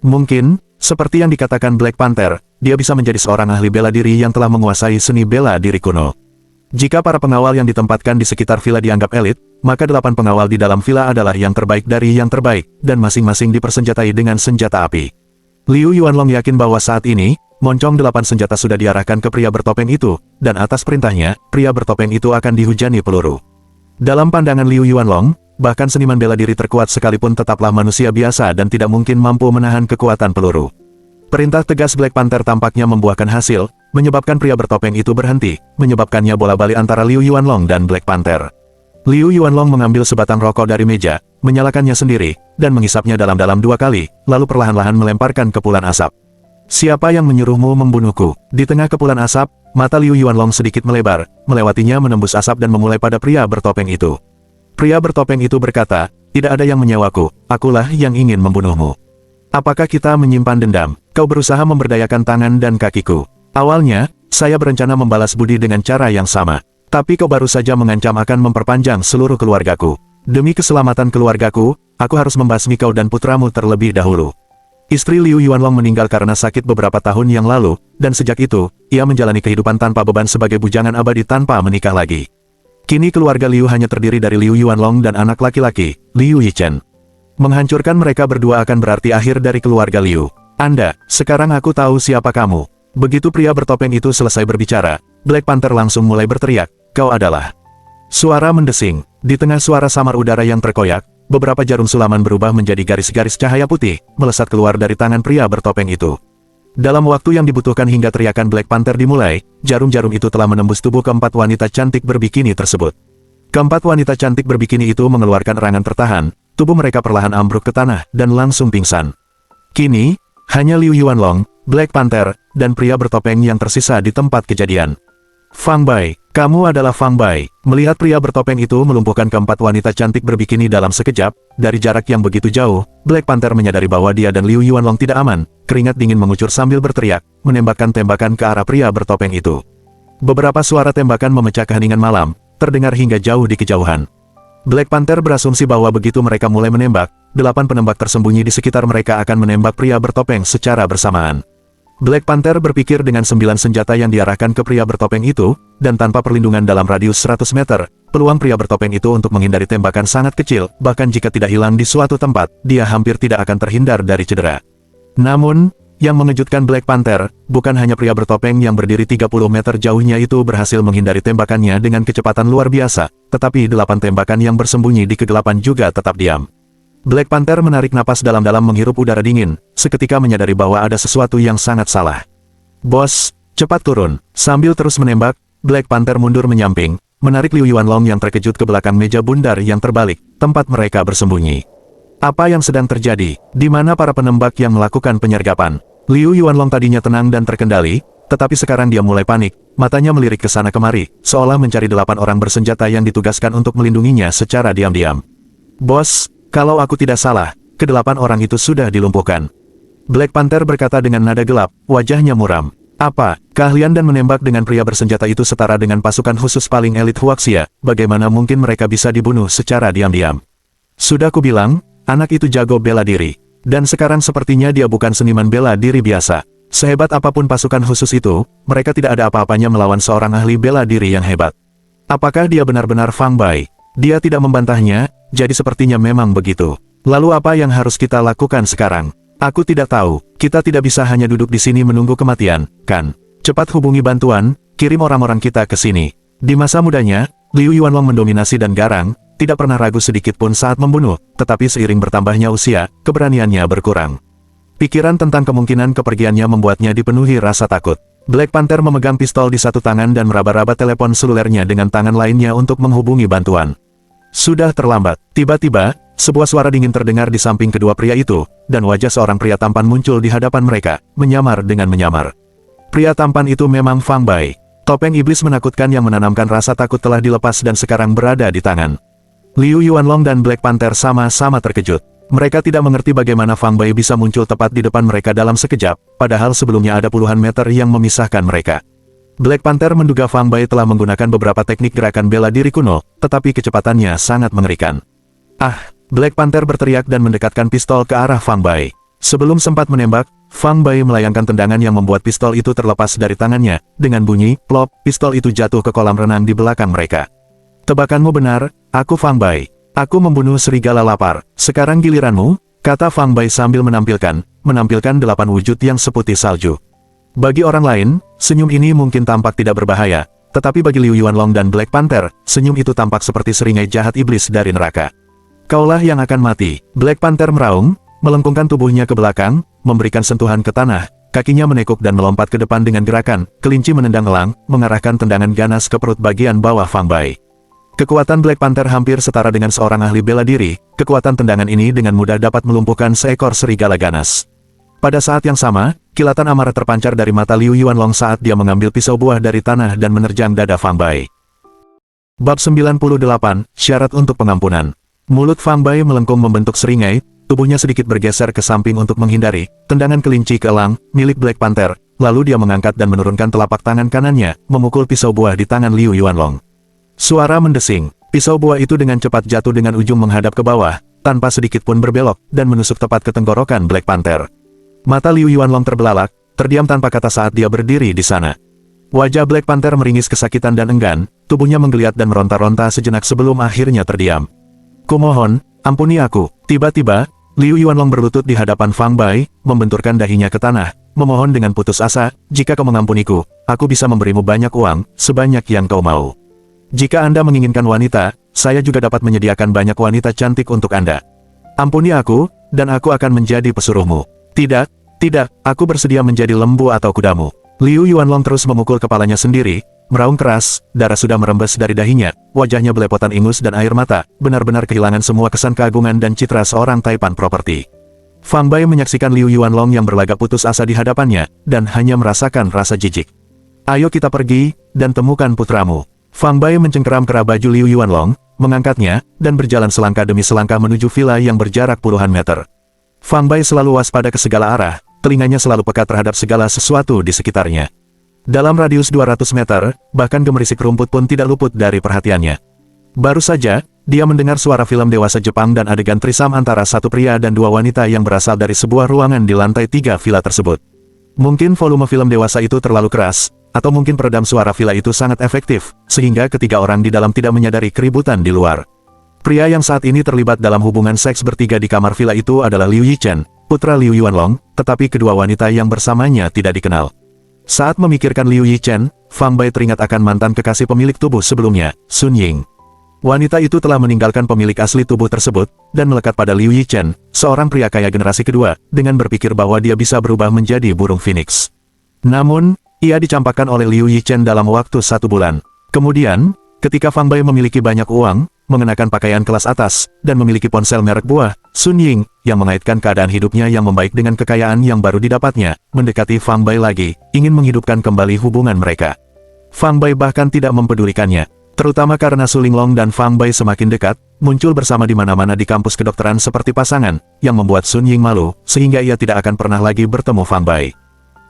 Mungkin, seperti yang dikatakan Black Panther, dia bisa menjadi seorang ahli bela diri yang telah menguasai seni bela diri kuno. Jika para pengawal yang ditempatkan di sekitar villa dianggap elit, maka 8 pengawal di dalam villa adalah yang terbaik dari yang terbaik, dan masing-masing dipersenjatai dengan senjata api. Liu Yuanlong yakin bahwa saat ini, moncong 8 senjata sudah diarahkan ke pria bertopeng itu, dan atas perintahnya, pria bertopeng itu akan dihujani peluru. Dalam pandangan Liu Yuanlong, bahkan seniman bela diri terkuat sekalipun tetaplah manusia biasa dan tidak mungkin mampu menahan kekuatan peluru. Perintah tegas Black Panther tampaknya membuahkan hasil, menyebabkan pria bertopeng itu berhenti, menyebabkannya bola-balik antara Liu Yuanlong dan Black Panther. Liu Yuanlong mengambil sebatang rokok dari meja, menyalakannya sendiri, dan menghisapnya dalam-dalam 2 kali, lalu perlahan-lahan melemparkan kepulan asap. Siapa yang menyuruhmu membunuhku? Di tengah kepulan asap, mata Liu Yuanlong sedikit melebar, melewatinya menembus asap dan memulai pada pria bertopeng itu. Pria bertopeng itu berkata, tidak ada yang menyewaku, akulah yang ingin membunuhmu. Apakah kita menyimpan dendam? Kau berusaha memberdayakan tangan dan kakiku. Awalnya, saya berencana membalas budi dengan cara yang sama. Tapi kau baru saja mengancam akan memperpanjang seluruh keluargaku. Demi keselamatan keluargaku, aku harus membasmi kau dan putramu terlebih dahulu. Istri Liu Yuanlong meninggal karena sakit beberapa tahun yang lalu, dan sejak itu, ia menjalani kehidupan tanpa beban sebagai bujangan abadi tanpa menikah lagi. Kini keluarga Liu hanya terdiri dari Liu Yuanlong dan anak laki-laki, Liu Yichen. Menghancurkan mereka berdua akan berarti akhir dari keluarga Liu. Anda, sekarang aku tahu siapa kamu. Begitu pria bertopeng itu selesai berbicara, Black Panther langsung mulai berteriak, kau adalah. Suara mendesing, di tengah suara samar udara yang terkoyak, beberapa jarum sulaman berubah menjadi garis-garis cahaya putih, melesat keluar dari tangan pria bertopeng itu. Dalam waktu yang dibutuhkan hingga teriakan Black Panther dimulai, jarum-jarum itu telah menembus tubuh keempat wanita cantik berbikini tersebut. Keempat wanita cantik berbikini itu mengeluarkan erangan tertahan, tubuh mereka perlahan ambruk ke tanah, dan langsung pingsan. Kini, hanya Liu Yuanlong, Black Panther, dan pria bertopeng yang tersisa di tempat kejadian. Fang Bai, kamu adalah Fang Bai. Melihat pria bertopeng itu melumpuhkan keempat wanita cantik berbikini dalam sekejap, dari jarak yang begitu jauh, Black Panther menyadari bahwa dia dan Liu Yuanlong tidak aman, keringat dingin mengucur sambil berteriak, menembakkan tembakan ke arah pria bertopeng itu. Beberapa suara tembakan memecah keheningan malam, terdengar hingga jauh di kejauhan. Black Panther berasumsi bahwa begitu mereka mulai menembak, 8 penembak tersembunyi di sekitar mereka akan menembak pria bertopeng secara bersamaan. Black Panther berpikir dengan 9 senjata yang diarahkan ke pria bertopeng itu, dan tanpa perlindungan dalam radius 100 meter, peluang pria bertopeng itu untuk menghindari tembakan sangat kecil, bahkan jika tidak hilang di suatu tempat, dia hampir tidak akan terhindar dari cedera. Namun, yang mengejutkan Black Panther, bukan hanya pria bertopeng yang berdiri 30 meter jauhnya itu berhasil menghindari tembakannya dengan kecepatan luar biasa, tetapi 8 tembakan yang bersembunyi di kegelapan juga tetap diam. Black Panther menarik napas dalam-dalam menghirup udara dingin, seketika menyadari bahwa ada sesuatu yang sangat salah. Bos, cepat turun. Sambil terus menembak, Black Panther mundur menyamping, menarik Liu Yuanlong yang terkejut ke belakang meja bundar yang terbalik, tempat mereka bersembunyi. Apa yang sedang terjadi? Di mana para penembak yang melakukan penyergapan? Liu Yuanlong tadinya tenang dan terkendali, tetapi sekarang dia mulai panik, matanya melirik ke sana kemari, seolah mencari 8 orang bersenjata yang ditugaskan untuk melindunginya secara diam-diam. Bos, kalau aku tidak salah, ke-8 orang itu sudah dilumpuhkan. Black Panther berkata dengan nada gelap, wajahnya muram. Apa, keahlian dan menembak dengan pria bersenjata itu setara dengan pasukan khusus paling elit Huaxia, bagaimana mungkin mereka bisa dibunuh secara diam-diam? Sudah kubilang, anak itu jago bela diri. Dan sekarang sepertinya dia bukan seniman bela diri biasa. Sehebat apapun pasukan khusus itu, mereka tidak ada apa-apanya melawan seorang ahli bela diri yang hebat. Apakah dia benar-benar Fang Bai? Dia tidak membantahnya, jadi sepertinya memang begitu. Lalu apa yang harus kita lakukan sekarang? Aku tidak tahu, kita tidak bisa hanya duduk di sini menunggu kematian, kan? Cepat hubungi bantuan, kirim orang-orang kita ke sini. Di masa mudanya, Liu Yuanlong mendominasi dan garang, tidak pernah ragu sedikit pun saat membunuh, tetapi seiring bertambahnya usia, keberaniannya berkurang. Pikiran tentang kemungkinan kepergiannya membuatnya dipenuhi rasa takut. Black Panther memegang pistol di satu tangan dan meraba-raba telepon selulernya dengan tangan lainnya untuk menghubungi bantuan. Sudah terlambat. Tiba-tiba, sebuah suara dingin terdengar di samping kedua pria itu, dan wajah seorang pria tampan muncul di hadapan mereka, menyamar dengan menyamar. Pria tampan itu memang Fang Bai. Topeng iblis menakutkan yang menanamkan rasa takut telah dilepas dan sekarang berada di tangan. Liu Yuanlong dan Black Panther sama-sama terkejut. Mereka tidak mengerti bagaimana Fang Bai bisa muncul tepat di depan mereka dalam sekejap, padahal sebelumnya ada puluhan meter yang memisahkan mereka. Black Panther menduga Fang Bai telah menggunakan beberapa teknik gerakan bela diri kuno, tetapi kecepatannya sangat mengerikan. Ah! Black Panther berteriak dan mendekatkan pistol ke arah Fang Bai. Sebelum sempat menembak, Fang Bai melayangkan tendangan yang membuat pistol itu terlepas dari tangannya. Dengan bunyi, plop, pistol itu jatuh ke kolam renang di belakang mereka. Tebakanmu benar, aku Fang Bai. Aku membunuh serigala lapar. Sekarang giliranmu, kata Fang Bai sambil menampilkan 8 wujud yang seputih salju. Bagi orang lain, senyum ini mungkin tampak tidak berbahaya, tetapi bagi Liu Yuanlong dan Black Panther, senyum itu tampak seperti seringai jahat iblis dari neraka. Kaulah yang akan mati. Black Panther meraung, melengkungkan tubuhnya ke belakang, memberikan sentuhan ke tanah, kakinya menekuk dan melompat ke depan dengan gerakan kelinci menendang elang, mengarahkan tendangan ganas ke perut bagian bawah Fang Bai. Kekuatan Black Panther hampir setara dengan seorang ahli bela diri, kekuatan tendangan ini dengan mudah dapat melumpuhkan seekor serigala ganas. Pada saat yang sama, kilatan amarah terpancar dari mata Liu Yuanlong saat dia mengambil pisau buah dari tanah dan menerjang dada Fang Bai. Bab 98, Syarat untuk Pengampunan. Mulut Fang Bai melengkung membentuk seringai, tubuhnya sedikit bergeser ke samping untuk menghindari tendangan kelinci ke elang, milik Black Panther, lalu dia mengangkat dan menurunkan telapak tangan kanannya, memukul pisau buah di tangan Liu Yuanlong. Suara mendesing, pisau buah itu dengan cepat jatuh dengan ujung menghadap ke bawah, tanpa sedikit pun berbelok, dan menusuk tepat ke tenggorokan Black Panther. Mata Liu Yuanlong terbelalak, terdiam tanpa kata saat dia berdiri di sana. Wajah Black Panther meringis kesakitan dan enggan, tubuhnya menggeliat dan meronta-ronta sejenak sebelum akhirnya terdiam. Kumohon, ampuni aku. Tiba-tiba, Liu Yuanlong berlutut di hadapan Fang Bai, membenturkan dahinya ke tanah, memohon dengan putus asa, jika kau mengampuniku, aku bisa memberimu banyak uang, sebanyak yang kau mau. Jika Anda menginginkan wanita, saya juga dapat menyediakan banyak wanita cantik untuk Anda. Ampuni aku, dan aku akan menjadi pesuruhmu. Tidak, tidak, aku bersedia menjadi lembu atau kudamu. Liu Yuanlong terus memukul kepalanya sendiri, meraung keras, darah sudah merembes dari dahinya, wajahnya belepotan ingus dan air mata, benar-benar kehilangan semua kesan keagungan dan citra seorang taipan properti. Fang Bai menyaksikan Liu Yuanlong yang berlagak putus asa di hadapannya, dan hanya merasakan rasa jijik. Ayo kita pergi, dan temukan putramu. Fang Bai mencengkeram kera baju Liu Yuanlong, mengangkatnya, dan berjalan selangkah demi selangkah menuju villa yang berjarak puluhan meter. Fang Bai selalu waspada ke segala arah, telinganya selalu peka terhadap segala sesuatu di sekitarnya. Dalam radius 200 meter, bahkan gemerisik rumput pun tidak luput dari perhatiannya. Baru saja, dia mendengar suara film dewasa Jepang dan adegan trisam antara satu pria dan dua wanita yang berasal dari sebuah ruangan di lantai 3 villa tersebut. Mungkin volume film dewasa itu terlalu keras, atau mungkin peredam suara villa itu sangat efektif, sehingga ketiga orang di dalam tidak menyadari keributan di luar. Pria yang saat ini terlibat dalam hubungan seks bertiga di kamar villa itu adalah Liu Yichen, putra Liu Yuanlong, tetapi kedua wanita yang bersamanya tidak dikenal. Saat memikirkan Liu Yichen, Fang Bai teringat akan mantan kekasih pemilik tubuh sebelumnya, Sun Ying. Wanita itu telah meninggalkan pemilik asli tubuh tersebut, dan melekat pada Liu Yichen, seorang pria kaya generasi kedua, dengan berpikir bahwa dia bisa berubah menjadi burung phoenix. Namun, ia dicampakkan oleh Liu Yichen dalam waktu 1 bulan. Kemudian, ketika Fang Bai memiliki banyak uang, mengenakan pakaian kelas atas, dan memiliki ponsel merek buah, Sun Ying, yang mengaitkan keadaan hidupnya yang membaik dengan kekayaan yang baru didapatnya, mendekati Fang Bai lagi, ingin menghidupkan kembali hubungan mereka. Fang Bai bahkan tidak mempedulikannya, terutama karena Su Linglong dan Fang Bai semakin dekat, muncul bersama di mana-mana di kampus kedokteran seperti pasangan, yang membuat Sun Ying malu, sehingga ia tidak akan pernah lagi bertemu Fang Bai.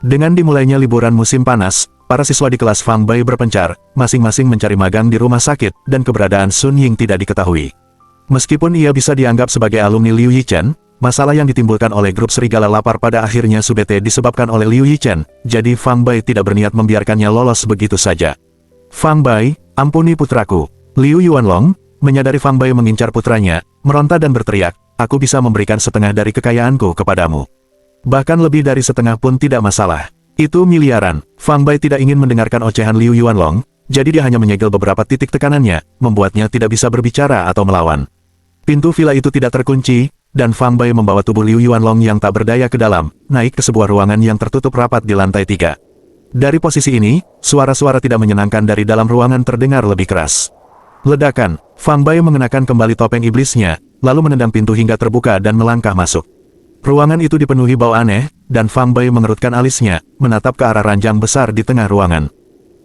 Dengan dimulainya liburan musim panas, para siswa di kelas Fang Bai berpencar, masing-masing mencari magang di rumah sakit, dan keberadaan Sun Ying tidak diketahui. Meskipun ia bisa dianggap sebagai alumni Liu Yichen, masalah yang ditimbulkan oleh grup serigala lapar pada akhirnya subete disebabkan oleh Liu Yichen, jadi Fang Bai tidak berniat membiarkannya lolos begitu saja. Fang Bai, ampuni putraku. Liu Yuanlong, menyadari Fang Bai mengincar putranya, meronta dan berteriak, aku bisa memberikan setengah dari kekayaanku kepadamu. Bahkan lebih dari setengah pun tidak masalah. Itu miliaran. Fang Bai tidak ingin mendengarkan ocehan Liu Yuanlong, jadi dia hanya menyegel beberapa titik tekanannya, membuatnya tidak bisa berbicara atau melawan. Pintu villa itu tidak terkunci, dan Fang Bai membawa tubuh Liu Yuanlong yang tak berdaya ke dalam, naik ke sebuah ruangan yang tertutup rapat di lantai 3. Dari posisi ini, suara-suara tidak menyenangkan dari dalam ruangan terdengar lebih keras. Ledakan, Fang Bai mengenakan kembali topeng iblisnya, lalu menendang pintu hingga terbuka dan melangkah masuk. Ruangan itu dipenuhi bau aneh, dan Fang Bai mengerutkan alisnya, menatap ke arah ranjang besar di tengah ruangan.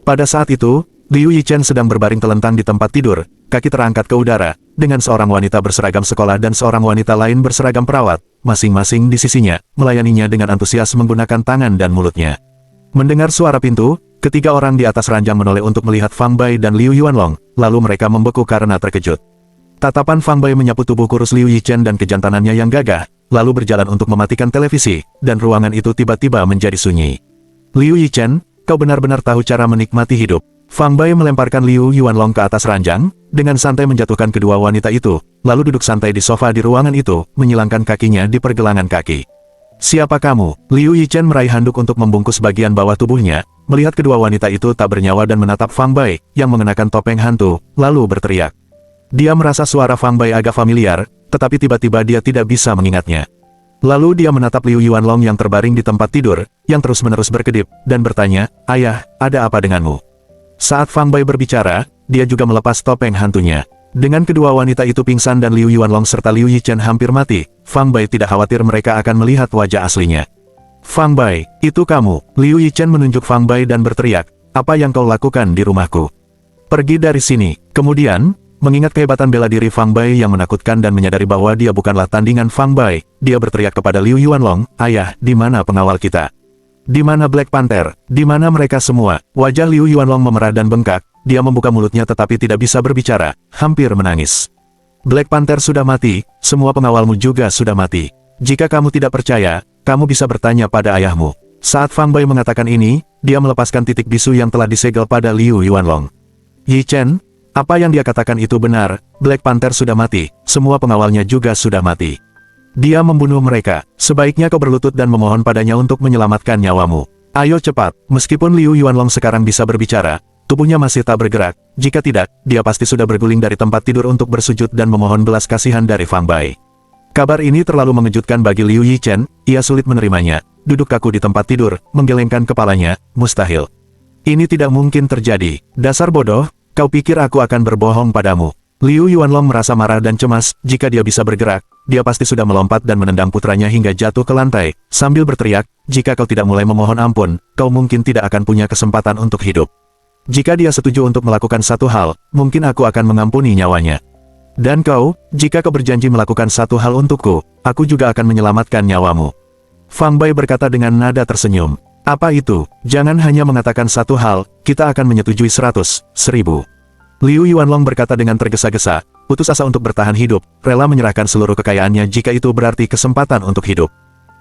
Pada saat itu, Liu Yichen sedang berbaring telentang di tempat tidur, kaki terangkat ke udara, dengan seorang wanita berseragam sekolah dan seorang wanita lain berseragam perawat, masing-masing di sisinya, melayaninya dengan antusias menggunakan tangan dan mulutnya. Mendengar suara pintu, ketiga orang di atas ranjang menoleh untuk melihat Fang Bai dan Liu Yuanlong, lalu mereka membeku karena terkejut. Tatapan Fang Bai menyapu tubuh kurus Liu Yichen dan kejantanannya yang gagah, lalu berjalan untuk mematikan televisi, dan ruangan itu tiba-tiba menjadi sunyi. Liu Yichen, kau benar-benar tahu cara menikmati hidup. Fang Bai melemparkan Liu Yuanlong ke atas ranjang, dengan santai menjatuhkan kedua wanita itu, lalu duduk santai di sofa di ruangan itu, menyilangkan kakinya di pergelangan kaki. Siapa kamu? Liu Yichen meraih handuk untuk membungkus bagian bawah tubuhnya, melihat kedua wanita itu tak bernyawa dan menatap Fang Bai, yang mengenakan topeng hantu, lalu berteriak. Dia merasa suara Fang Bai agak familiar, tetapi tiba-tiba dia tidak bisa mengingatnya. Lalu dia menatap Liu Yuanlong yang terbaring di tempat tidur, yang terus-menerus berkedip, dan bertanya, ayah, ada apa denganmu? Saat Fang Bai berbicara, dia juga melepas topeng hantunya. Dengan kedua wanita itu pingsan dan Liu Yuanlong serta Liu Yichen hampir mati, Fang Bai tidak khawatir mereka akan melihat wajah aslinya. Fang Bai, itu kamu. Liu Yichen menunjuk Fang Bai dan berteriak, apa yang kau lakukan di rumahku? Pergi dari sini. Kemudian, mengingat kehebatan bela diri Fang Bai yang menakutkan dan menyadari bahwa dia bukanlah tandingan Fang Bai, dia berteriak kepada Liu Yuanlong, ayah, di mana pengawal kita? Di mana Black Panther? Di mana mereka semua? Wajah Liu Yuanlong memerah dan bengkak, dia membuka mulutnya tetapi tidak bisa berbicara, hampir menangis. Black Panther sudah mati, semua pengawalmu juga sudah mati. Jika kamu tidak percaya, kamu bisa bertanya pada ayahmu. Saat Fang Bai mengatakan ini, dia melepaskan titik bisu yang telah disegel pada Liu Yuanlong. Yichen, apa yang dia katakan itu benar, Black Panther sudah mati, semua pengawalnya juga sudah mati. Dia membunuh mereka, sebaiknya kau berlutut dan memohon padanya untuk menyelamatkan nyawamu. Ayo cepat, meskipun Liu Yuanlong sekarang bisa berbicara, tubuhnya masih tak bergerak, jika tidak, dia pasti sudah berguling dari tempat tidur untuk bersujud dan memohon belas kasihan dari Fang Bai. Kabar ini terlalu mengejutkan bagi Liu Yichen, ia sulit menerimanya, duduk kaku di tempat tidur, menggelengkan kepalanya, mustahil. Ini tidak mungkin terjadi, dasar bodoh, kau pikir aku akan berbohong padamu. Liu Yuanlong merasa marah dan cemas, jika dia bisa bergerak, dia pasti sudah melompat dan menendang putranya hingga jatuh ke lantai, sambil berteriak, jika kau tidak mulai memohon ampun, kau mungkin tidak akan punya kesempatan untuk hidup. Jika dia setuju untuk melakukan satu hal, mungkin aku akan mengampuni nyawanya. Dan kau, jika kau berjanji melakukan satu hal untukku, aku juga akan menyelamatkan nyawamu. Fang Bai berkata dengan nada tersenyum. Apa itu? Jangan hanya mengatakan satu hal, kita akan menyetujui 100, 1000. Liu Yuanlong berkata dengan tergesa-gesa, putus asa untuk bertahan hidup, rela menyerahkan seluruh kekayaannya jika itu berarti kesempatan untuk hidup.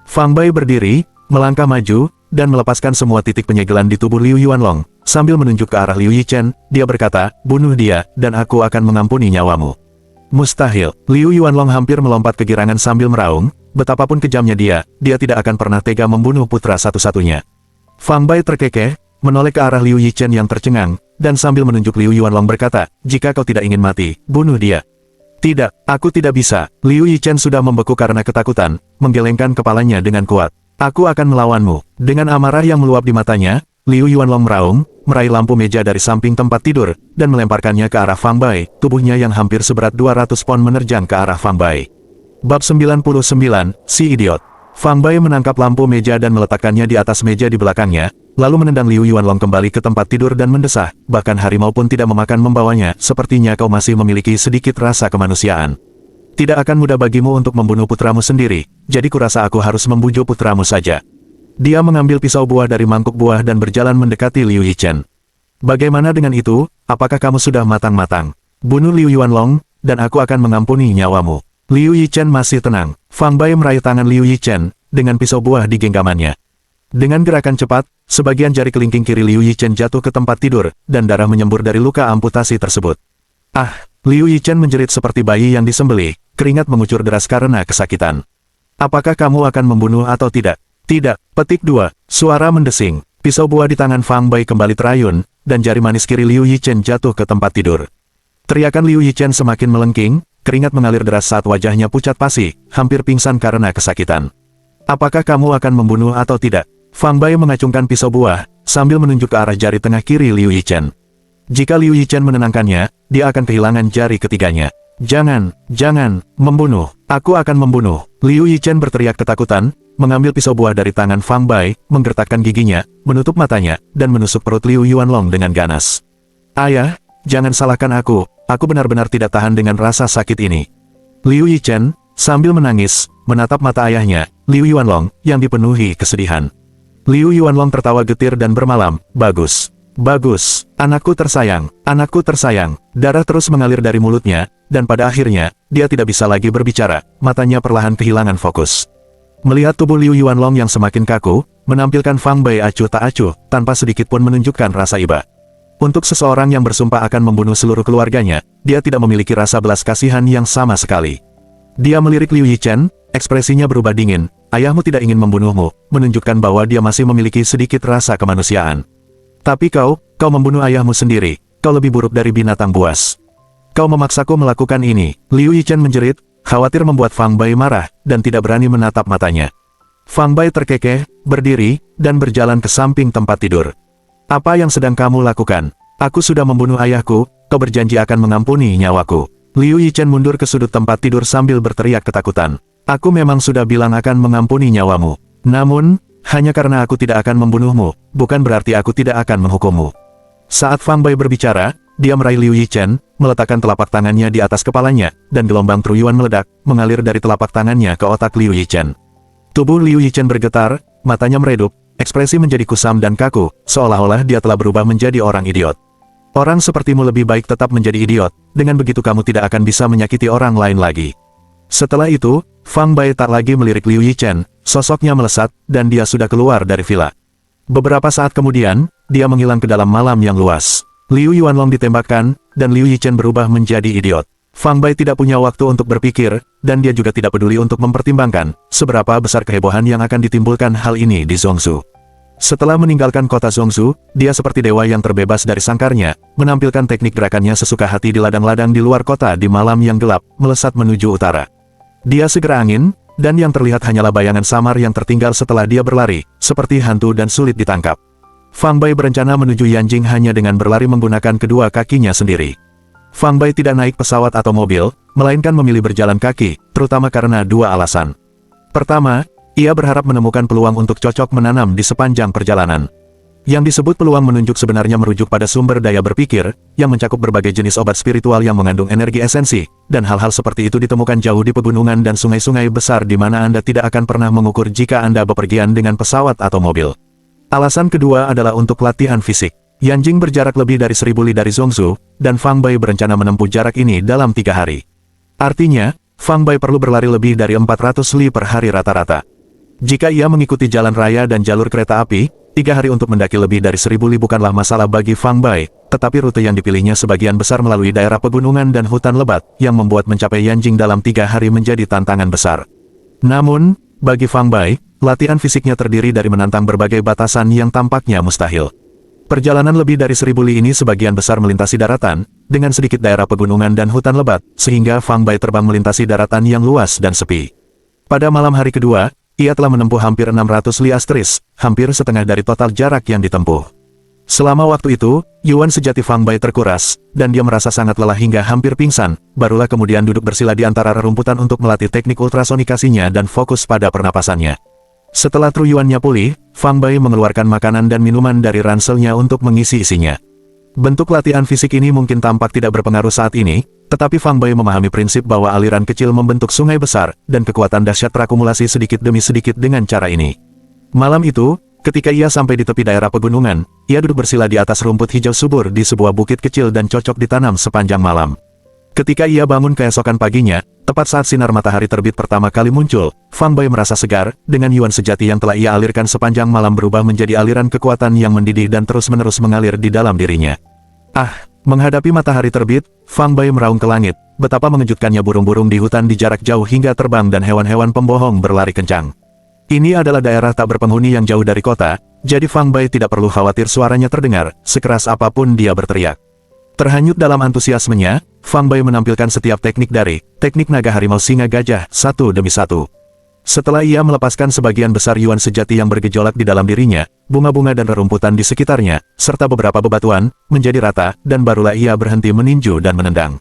Fang Bai berdiri, melangkah maju, dan melepaskan semua titik penyegelan di tubuh Liu Yuanlong, sambil menunjuk ke arah Liu Yichen, dia berkata, bunuh dia, dan aku akan mengampuni nyawamu. Mustahil. Liu Yuanlong hampir melompat kegirangan sambil meraung, betapapun kejamnya dia tidak akan pernah tega membunuh putra satu-satunya. Fang Bai terkekeh, menoleh ke arah Liu Yichen yang tercengang, dan sambil menunjuk Liu Yuanlong berkata, jika kau tidak ingin mati, bunuh dia. Tidak, aku tidak bisa. Liu Yichen sudah membeku karena ketakutan, menggelengkan kepalanya dengan kuat. Aku akan melawanmu. Dengan amarah yang meluap di matanya, Liu Yuanlong meraung, meraih lampu meja dari samping tempat tidur, dan melemparkannya ke arah Fang Bai. Tubuhnya yang hampir seberat 200 pon menerjang ke arah Fang Bai. Bab 99, si idiot. Fang Bai menangkap lampu meja dan meletakkannya di atas meja di belakangnya, lalu menendang Liu Yuanlong kembali ke tempat tidur dan mendesah, bahkan harimau pun tidak memakan membawanya, sepertinya kau masih memiliki sedikit rasa kemanusiaan. Tidak akan mudah bagimu untuk membunuh putramu sendiri, jadi kurasa aku harus membujuk putramu saja. Dia mengambil pisau buah dari mangkuk buah dan berjalan mendekati Liu Yichen. Bagaimana dengan itu, apakah kamu sudah matang-matang? Bunuh Liu Yuanlong, dan aku akan mengampuni nyawamu. Liu Yichen masih tenang. Fang Bai meraih tangan Liu Yichen, dengan pisau buah di genggamannya. Dengan gerakan cepat, sebagian jari kelingking kiri Liu Yichen jatuh ke tempat tidur, dan darah menyembur dari luka amputasi tersebut. Ah! Liu Yichen menjerit seperti bayi yang disembelih, keringat mengucur deras karena kesakitan. Apakah kamu akan membunuh atau tidak? Tidak. Petik 2. Suara mendesing. Pisau buah di tangan Fang Bai kembali terayun, dan jari manis kiri Liu Yichen jatuh ke tempat tidur. Teriakan Liu Yichen semakin melengking, keringat mengalir deras saat wajahnya pucat pasi, hampir pingsan karena kesakitan. Apakah kamu akan membunuh atau tidak? Fang Bai mengacungkan pisau buah, sambil menunjuk ke arah jari tengah kiri Liu Yichen. Jika Liu Yichen menenangkannya, dia akan kehilangan jari ketiganya. Jangan, membunuh. Aku akan membunuh. Liu Yichen berteriak ketakutan, mengambil pisau buah dari tangan Fang Bai, menggertakkan giginya, menutup matanya, dan menusuk perut Liu Yuanlong dengan ganas. Ayah, jangan salahkan aku benar-benar tidak tahan dengan rasa sakit ini. Liu Yichen, sambil menangis, menatap mata ayahnya, Liu Yuanlong, yang dipenuhi kesedihan. Liu Yuanlong tertawa getir dan bermalam, bagus. Bagus, anakku tersayang, anakku tersayang. Darah terus mengalir dari mulutnya, dan pada akhirnya, dia tidak bisa lagi berbicara, matanya perlahan kehilangan fokus. Melihat tubuh Liu Yuanlong yang semakin kaku, menampilkan Fang Bai acuh tak acuh, tanpa sedikit pun menunjukkan rasa iba. Untuk seseorang yang bersumpah akan membunuh seluruh keluarganya, dia tidak memiliki rasa belas kasihan yang sama sekali. Dia melirik Liu Yichen, ekspresinya berubah dingin. Ayahmu tidak ingin membunuhmu, menunjukkan bahwa dia masih memiliki sedikit rasa kemanusiaan. Tapi kau membunuh ayahmu sendiri, kau lebih buruk dari binatang buas. Kau memaksaku melakukan ini, Liu Yichen menjerit, khawatir membuat Fang Bai marah, dan tidak berani menatap matanya. Fang Bai terkekeh, berdiri, dan berjalan ke samping tempat tidur. Apa yang sedang kamu lakukan? Aku sudah membunuh ayahku, kau berjanji akan mengampuni nyawaku. Liu Yichen mundur ke sudut tempat tidur sambil berteriak ketakutan. Aku memang sudah bilang akan mengampuni nyawamu. Namun, hanya karena aku tidak akan membunuhmu, bukan berarti aku tidak akan menghukummu. Saat Fang Bai berbicara, dia meraih Liu Yichen, meletakkan telapak tangannya di atas kepalanya, dan gelombang truyuan meledak, mengalir dari telapak tangannya ke otak Liu Yichen. Tubuh Liu Yichen bergetar, matanya meredup, ekspresi menjadi kusam dan kaku, seolah-olah dia telah berubah menjadi orang idiot. Orang sepertimu lebih baik tetap menjadi idiot, dengan begitu kamu tidak akan bisa menyakiti orang lain lagi. Setelah itu, Fang Bai tak lagi melirik Liu Yichen, sosoknya melesat, dan dia sudah keluar dari villa. Beberapa saat kemudian, dia menghilang ke dalam malam yang luas. Liu Yuanlong ditembakkan, dan Liu Yichen berubah menjadi idiot. Fang Bai tidak punya waktu untuk berpikir, dan dia juga tidak peduli untuk mempertimbangkan, seberapa besar kehebohan yang akan ditimbulkan hal ini di Zhongzhou. Setelah meninggalkan kota Zhongzhou, dia seperti dewa yang terbebas dari sangkarnya, menampilkan teknik gerakannya sesuka hati di ladang-ladang di luar kota di malam yang gelap, melesat menuju utara. Dia segera angin, dan yang terlihat hanyalah bayangan samar yang tertinggal setelah dia berlari, seperti hantu dan sulit ditangkap. Fang Bai berencana menuju Yanjing hanya dengan berlari menggunakan kedua kakinya sendiri. Fang Bai tidak naik pesawat atau mobil, melainkan memilih berjalan kaki, terutama karena dua alasan. Pertama, ia berharap menemukan peluang untuk cocok menanam di sepanjang perjalanan. Yang disebut peluang menunjuk sebenarnya merujuk pada sumber daya berpikir, yang mencakup berbagai jenis obat spiritual yang mengandung energi esensi, dan hal-hal seperti itu ditemukan jauh di pegunungan dan sungai-sungai besar di mana Anda tidak akan pernah mengukur jika Anda bepergian dengan pesawat atau mobil. Alasan kedua adalah untuk latihan fisik. Yanjing berjarak lebih dari 1000 li dari Zhongzhou, dan Fang Bai berencana menempuh jarak ini dalam 3 hari. Artinya, Fang Bai perlu berlari lebih dari 400 li per hari rata-rata. Jika ia mengikuti jalan raya dan jalur kereta api, 3 hari untuk mendaki lebih dari 1000 li bukanlah masalah bagi Fang Bai, tetapi rute yang dipilihnya sebagian besar melalui daerah pegunungan dan hutan lebat, yang membuat mencapai Yanjing dalam 3 hari menjadi tantangan besar. Namun, bagi Fang Bai, latihan fisiknya terdiri dari menantang berbagai batasan yang tampaknya mustahil. Perjalanan lebih dari 1000 li ini sebagian besar melintasi daratan, dengan sedikit daerah pegunungan dan hutan lebat, sehingga Fang Bai terbang melintasi daratan yang luas dan sepi. Pada malam hari kedua, ia telah menempuh hampir 600 li asteris, hampir setengah dari total jarak yang ditempuh. Selama waktu itu, Yuan sejati Fang Bai terkuras, dan dia merasa sangat lelah hingga hampir pingsan, barulah kemudian duduk bersila di antara rerumputan untuk melatih teknik ultrasonikasinya dan fokus pada pernapasannya. Setelah Tru Yuannya pulih, Fang Bai mengeluarkan makanan dan minuman dari ranselnya untuk mengisi isinya. Bentuk latihan fisik ini mungkin tampak tidak berpengaruh saat ini, tetapi Fang Bai memahami prinsip bahwa aliran kecil membentuk sungai besar, dan kekuatan dahsyat terakumulasi sedikit demi sedikit dengan cara ini. Malam itu, ketika ia sampai di tepi daerah pegunungan, ia duduk bersila di atas rumput hijau subur di sebuah bukit kecil dan cocok ditanam sepanjang malam. Ketika ia bangun keesokan paginya, tepat saat sinar matahari terbit pertama kali muncul, Fang Bai merasa segar, dengan Yuan sejati yang telah ia alirkan sepanjang malam berubah menjadi aliran kekuatan yang mendidih dan terus-menerus mengalir di dalam dirinya. Menghadapi matahari terbit, Fang Bai meraung ke langit, betapa mengejutkannya burung-burung di hutan di jarak jauh hingga terbang dan hewan-hewan pembohong berlari kencang. Ini adalah daerah tak berpenghuni yang jauh dari kota, jadi Fang Bai tidak perlu khawatir suaranya terdengar, sekeras apapun dia berteriak. Terhanyut dalam antusiasmenya, Fang Bai menampilkan setiap teknik dari teknik naga harimau singa gajah, satu demi satu. Setelah ia melepaskan sebagian besar Yuan sejati yang bergejolak di dalam dirinya, bunga-bunga dan rerumputan di sekitarnya, serta beberapa bebatuan, menjadi rata, dan barulah ia berhenti meninju dan menendang.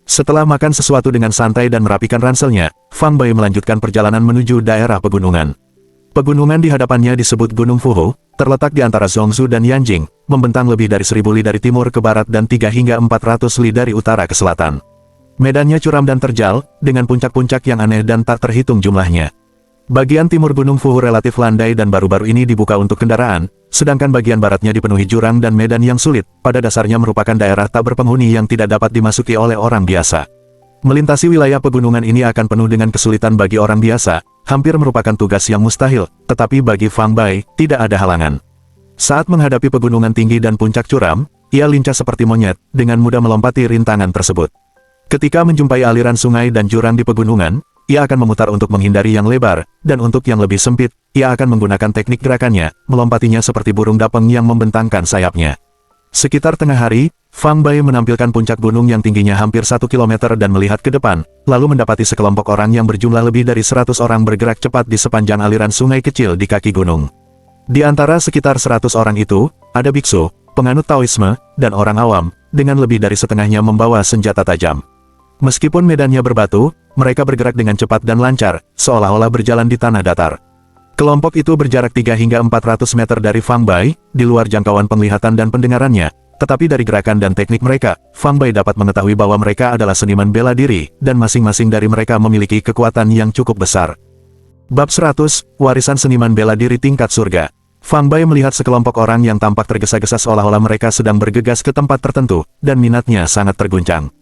Setelah makan sesuatu dengan santai dan merapikan ranselnya, Fang Bai melanjutkan perjalanan menuju daerah pegunungan. Pegunungan di hadapannya disebut Gunung Fuhu, terletak di antara Zhongzhou dan Yanjing, membentang lebih dari 1000 li dari timur ke barat dan 3 hingga 400 li dari utara ke selatan. Medannya curam dan terjal, dengan puncak-puncak yang aneh dan tak terhitung jumlahnya. Bagian timur Gunung Fuhu relatif landai dan baru-baru ini dibuka untuk kendaraan, sedangkan bagian baratnya dipenuhi jurang dan medan yang sulit, pada dasarnya merupakan daerah tak berpenghuni yang tidak dapat dimasuki oleh orang biasa. Melintasi wilayah pegunungan ini akan penuh dengan kesulitan bagi orang biasa, hampir merupakan tugas yang mustahil, tetapi bagi Fang Bai, tidak ada halangan. Saat menghadapi pegunungan tinggi dan puncak curam, ia lincah seperti monyet, dengan mudah melompati rintangan tersebut. Ketika menjumpai aliran sungai dan jurang di pegunungan, ia akan memutar untuk menghindari yang lebar, dan untuk yang lebih sempit, ia akan menggunakan teknik gerakannya, melompatinya seperti burung dapeng yang membentangkan sayapnya. Sekitar tengah hari, Fang Bai menampilkan puncak gunung yang tingginya hampir 1 km dan melihat ke depan, lalu mendapati sekelompok orang yang berjumlah lebih dari 100 orang bergerak cepat di sepanjang aliran sungai kecil di kaki gunung. Di antara sekitar 100 orang itu, ada biksu, penganut Taoisme, dan orang awam, dengan lebih dari setengahnya membawa senjata tajam. Meskipun medannya berbatu, mereka bergerak dengan cepat dan lancar, seolah-olah berjalan di tanah datar. Kelompok itu berjarak 3 hingga 400 meter dari Fang Bai, di luar jangkauan penglihatan dan pendengarannya, tetapi dari gerakan dan teknik mereka, Fang Bai dapat mengetahui bahwa mereka adalah seniman bela diri, dan masing-masing dari mereka memiliki kekuatan yang cukup besar. Bab 100, Warisan Seniman Bela Diri Tingkat Surga. Fang Bai melihat sekelompok orang yang tampak tergesa-gesa seolah-olah mereka sedang bergegas ke tempat tertentu, dan minatnya sangat terguncang.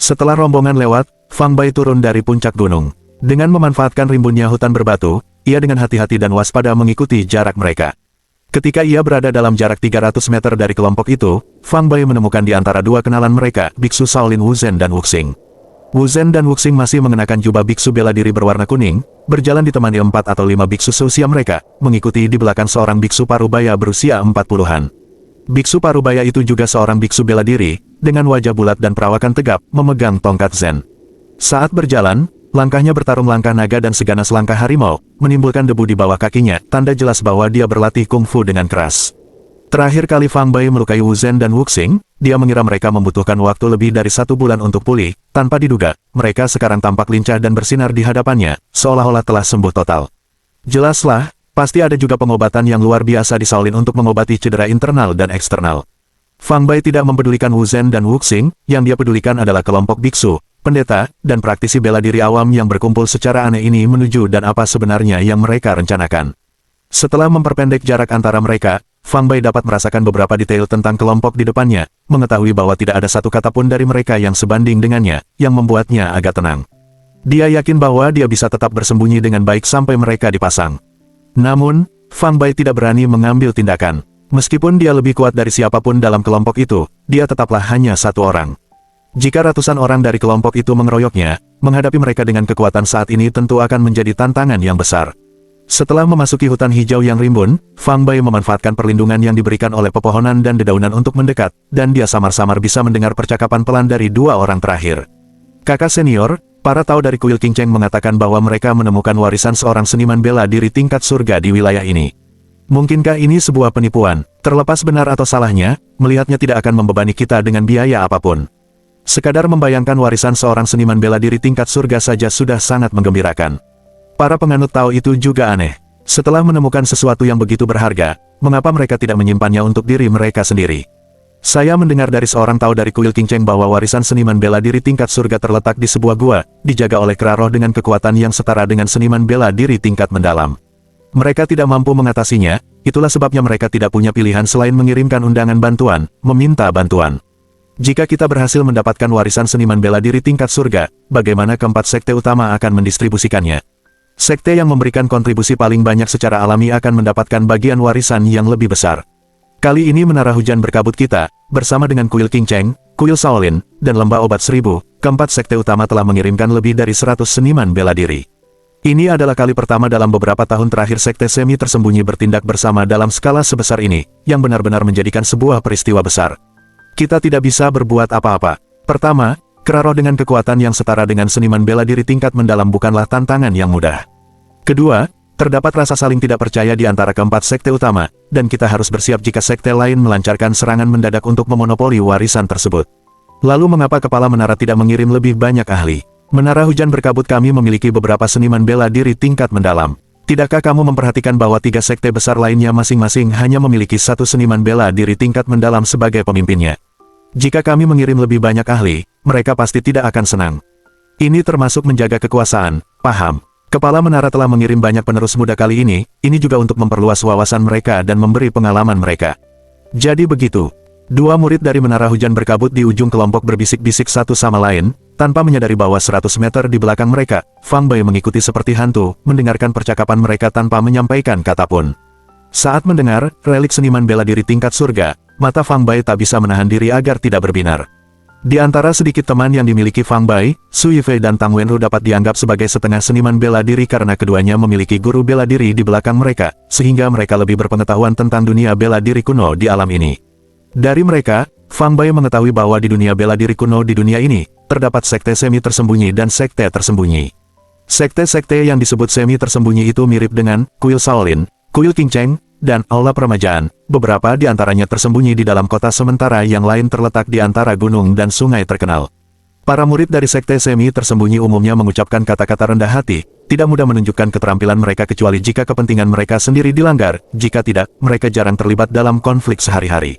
Setelah rombongan lewat, Fang Bai turun dari puncak gunung. Dengan memanfaatkan rimbunnya hutan berbatu, ia dengan hati-hati dan waspada mengikuti jarak mereka. Ketika ia berada dalam jarak 300 meter dari kelompok itu, Fang Bai menemukan di antara dua kenalan mereka, Biksu Shaolin Wuzhen dan Wuxing. Wuzhen dan Wuxing masih mengenakan jubah biksu bela diri berwarna kuning, berjalan ditemani 4 atau 5 biksu seusia mereka, mengikuti di belakang seorang biksu parubaya berusia 40-an. Biksu parubaya itu juga seorang biksu bela diri, dengan wajah bulat dan perawakan tegap, memegang tongkat zen. Saat berjalan, langkahnya bertarung langkah naga dan seganas langkah harimau, menimbulkan debu di bawah kakinya, tanda jelas bahwa dia berlatih kungfu dengan keras. Terakhir kali Fang Bai melukai Wuzhen dan Wuxing, dia mengira mereka membutuhkan waktu lebih dari 1 bulan untuk pulih, tanpa diduga, mereka sekarang tampak lincah dan bersinar di hadapannya, seolah-olah telah sembuh total. Jelaslah, pasti ada juga pengobatan yang luar biasa di Shaolin untuk mengobati cedera internal dan eksternal. Fang Bai tidak mempedulikan Wuzhen dan Wuxing, yang dia pedulikan adalah kelompok biksu, pendeta, dan praktisi bela diri awam yang berkumpul secara aneh ini menuju dan apa sebenarnya yang mereka rencanakan. Setelah memperpendek jarak antara mereka, Fang Bai dapat merasakan beberapa detail tentang kelompok di depannya, mengetahui bahwa tidak ada satu kata pun dari mereka yang sebanding dengannya, yang membuatnya agak tenang. Dia yakin bahwa dia bisa tetap bersembunyi dengan baik sampai mereka dipasang. Namun, Fang Bai tidak berani mengambil tindakan. Meskipun dia lebih kuat dari siapapun dalam kelompok itu, dia tetaplah hanya satu orang. Jika ratusan orang dari kelompok itu mengeroyoknya, menghadapi mereka dengan kekuatan saat ini tentu akan menjadi tantangan yang besar. Setelah memasuki hutan hijau yang rimbun, Fang Bai memanfaatkan perlindungan yang diberikan oleh pepohonan dan dedaunan untuk mendekat, dan dia samar-samar bisa mendengar percakapan pelan dari dua orang terakhir. Kakak senior, para Tao dari kuil Qingcheng mengatakan bahwa mereka menemukan warisan seorang seniman bela diri tingkat surga di wilayah ini. Mungkinkah ini sebuah penipuan? Terlepas benar atau salahnya, melihatnya tidak akan membebani kita dengan biaya apapun. Sekadar membayangkan warisan seorang seniman bela diri tingkat surga saja sudah sangat menggembirakan. Para penganut Tao itu juga aneh. Setelah menemukan sesuatu yang begitu berharga, mengapa mereka tidak menyimpannya untuk diri mereka sendiri? Saya mendengar dari seorang Tao dari kuil Qingcheng bahwa warisan seniman bela diri tingkat surga terletak di sebuah gua, dijaga oleh kera roh dengan kekuatan yang setara dengan seniman bela diri tingkat mendalam. Mereka tidak mampu mengatasinya, itulah sebabnya mereka tidak punya pilihan selain mengirimkan undangan bantuan, meminta bantuan. Jika kita berhasil mendapatkan warisan seniman bela diri tingkat surga, bagaimana keempat sekte utama akan mendistribusikannya? Sekte yang memberikan kontribusi paling banyak secara alami akan mendapatkan bagian warisan yang lebih besar. Kali ini menara hujan berkabut kita, bersama dengan kuil Qingcheng, kuil Shaolin, dan lembah obat 1000, keempat sekte utama telah mengirimkan lebih dari 100 seniman bela diri. Ini adalah kali pertama dalam beberapa tahun terakhir sekte semi tersembunyi bertindak bersama dalam skala sebesar ini, yang benar-benar menjadikan sebuah peristiwa besar. Kita tidak bisa berbuat apa-apa. Pertama, kera roh dengan kekuatan yang setara dengan seniman bela diri tingkat mendalam bukanlah tantangan yang mudah. Kedua, terdapat rasa saling tidak percaya di antara keempat sekte utama, dan kita harus bersiap jika sekte lain melancarkan serangan mendadak untuk memonopoli warisan tersebut. Lalu mengapa kepala menara tidak mengirim lebih banyak ahli? Menara hujan berkabut kami memiliki beberapa seniman bela diri tingkat mendalam. Tidakkah kamu memperhatikan bahwa 3 sekte besar lainnya masing-masing hanya memiliki 1 seniman bela diri tingkat mendalam sebagai pemimpinnya? Jika kami mengirim lebih banyak ahli, mereka pasti tidak akan senang. Ini termasuk menjaga kekuasaan, paham? Kepala menara telah mengirim banyak penerus muda kali ini juga untuk memperluas wawasan mereka dan memberi pengalaman mereka. Jadi begitu. 2 murid dari menara hujan berkabut di ujung kelompok berbisik-bisik satu sama lain, tanpa menyadari bahwa 100 meter di belakang mereka, Fang Bai mengikuti seperti hantu, mendengarkan percakapan mereka tanpa menyampaikan kata pun. Saat mendengar relik seniman bela diri tingkat surga, mata Fang Bai tak bisa menahan diri agar tidak berbinar. Di antara sedikit teman yang dimiliki Fang Bai, Su Yifei dan Tang Wenru dapat dianggap sebagai setengah seniman bela diri karena keduanya memiliki guru bela diri di belakang mereka, sehingga mereka lebih berpengetahuan tentang dunia bela diri kuno di alam ini. Dari mereka, Fang Bai mengetahui bahwa di dunia bela diri kuno di dunia ini, terdapat sekte semi tersembunyi dan sekte tersembunyi. Sekte-sekte yang disebut semi tersembunyi itu mirip dengan kuil Shaolin, kuil Qingcheng, dan aula peremajaan. Beberapa di antaranya tersembunyi di dalam kota sementara yang lain terletak di antara gunung dan sungai terkenal. Para murid dari sekte semi tersembunyi umumnya mengucapkan kata-kata rendah hati, tidak mudah menunjukkan keterampilan mereka kecuali jika kepentingan mereka sendiri dilanggar, jika tidak, mereka jarang terlibat dalam konflik sehari-hari.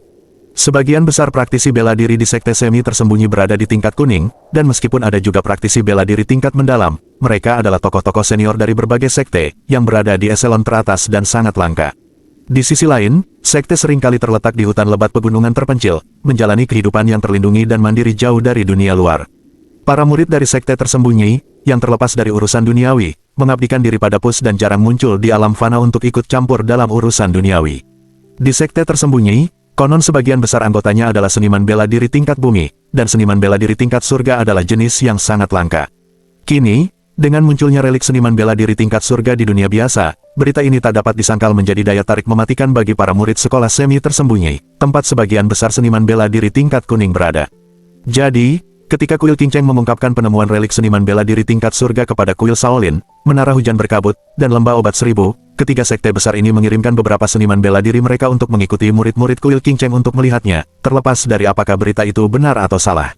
Sebagian besar praktisi bela diri di sekte semi tersembunyi berada di tingkat kuning, dan meskipun ada juga praktisi bela diri tingkat mendalam, mereka adalah tokoh-tokoh senior dari berbagai sekte, yang berada di eselon teratas dan sangat langka. Di sisi lain, sekte seringkali terletak di hutan lebat pegunungan terpencil, menjalani kehidupan yang terlindungi dan mandiri jauh dari dunia luar. Para murid dari sekte tersembunyi, yang terlepas dari urusan duniawi, mengabdikan diri pada Pus dan jarang muncul di alam fana untuk ikut campur dalam urusan duniawi. Di sekte tersembunyi, konon sebagian besar anggotanya adalah seniman bela diri tingkat bumi, dan seniman bela diri tingkat surga adalah jenis yang sangat langka. Kini, dengan munculnya relik seniman bela diri tingkat surga di dunia biasa, berita ini tak dapat disangkal menjadi daya tarik mematikan bagi para murid sekolah semi tersembunyi, tempat sebagian besar seniman bela diri tingkat kuning berada. Jadi, ketika kuil Qingcheng mengungkapkan penemuan relik seniman bela diri tingkat surga kepada kuil Shaolin, menara hujan berkabut, dan lembah obat 1000, ketiga sekte besar ini mengirimkan beberapa seniman bela diri mereka untuk mengikuti murid-murid kuil Qingcheng untuk melihatnya, terlepas dari apakah berita itu benar atau salah.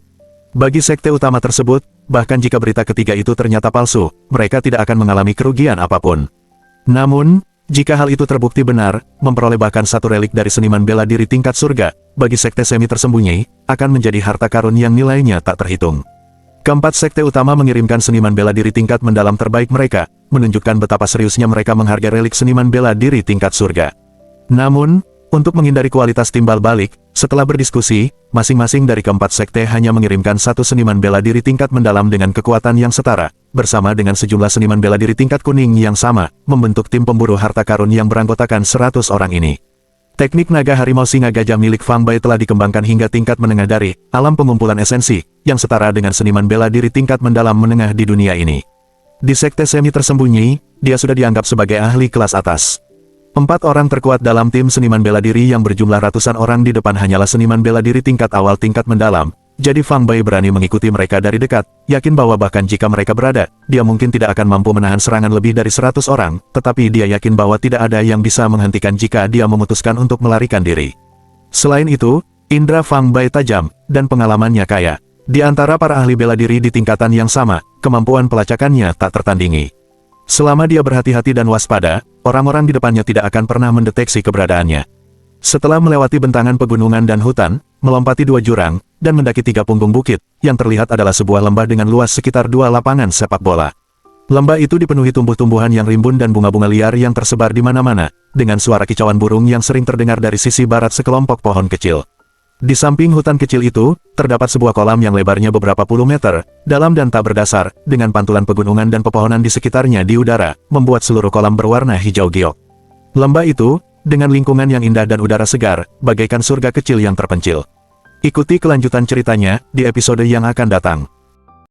Bagi sekte utama tersebut, bahkan jika berita ketiga itu ternyata palsu, mereka tidak akan mengalami kerugian apapun. Namun, jika hal itu terbukti benar, memperoleh bahkan satu relik dari seniman bela diri tingkat surga, bagi sekte semi tersembunyi, akan menjadi harta karun yang nilainya tak terhitung. Keempat sekte utama mengirimkan seniman bela diri tingkat mendalam terbaik mereka, menunjukkan betapa seriusnya mereka menghargai relik seniman bela diri tingkat surga. Namun, untuk menghindari kualitas timbal balik, setelah berdiskusi, masing-masing dari keempat sekte hanya mengirimkan satu seniman bela diri tingkat mendalam dengan kekuatan yang setara, bersama dengan sejumlah seniman bela diri tingkat kuning yang sama, membentuk tim pemburu harta karun yang beranggotakan 100 orang ini. Teknik naga harimau singa gajah milik Fang Bai telah dikembangkan hingga tingkat menengah dari alam pengumpulan esensi, yang setara dengan seniman bela diri tingkat mendalam menengah di dunia ini. Di sekte semi tersembunyi, dia sudah dianggap sebagai ahli kelas atas. 4 orang terkuat dalam tim seniman bela diri yang berjumlah ratusan orang di depan hanyalah seniman bela diri tingkat awal tingkat mendalam, jadi Fang Bai berani mengikuti mereka dari dekat, yakin bahwa bahkan jika mereka berada, dia mungkin tidak akan mampu menahan serangan lebih dari 100 orang, tetapi dia yakin bahwa tidak ada yang bisa menghentikan jika dia memutuskan untuk melarikan diri. Selain itu, indera Fang Bai tajam, dan pengalamannya kaya. Di antara para ahli bela diri di tingkatan yang sama, kemampuan pelacakannya tak tertandingi. Selama dia berhati-hati dan waspada, orang-orang di depannya tidak akan pernah mendeteksi keberadaannya. Setelah melewati bentangan pegunungan dan hutan, melompati 2 jurang, dan mendaki 3 punggung bukit, yang terlihat adalah sebuah lembah dengan luas sekitar 2 lapangan sepak bola. Lembah itu dipenuhi tumbuh-tumbuhan yang rimbun dan bunga-bunga liar yang tersebar di mana-mana, dengan suara kicauan burung yang sering terdengar dari sisi barat sekelompok pohon kecil. Di samping hutan kecil itu, terdapat sebuah kolam yang lebarnya beberapa puluh meter, dalam dan tak berdasar, dengan pantulan pegunungan dan pepohonan di sekitarnya di udara, membuat seluruh kolam berwarna hijau giok. Lembah itu, dengan lingkungan yang indah dan udara segar, bagaikan surga kecil yang terpencil. Ikuti kelanjutan ceritanya di episode yang akan datang.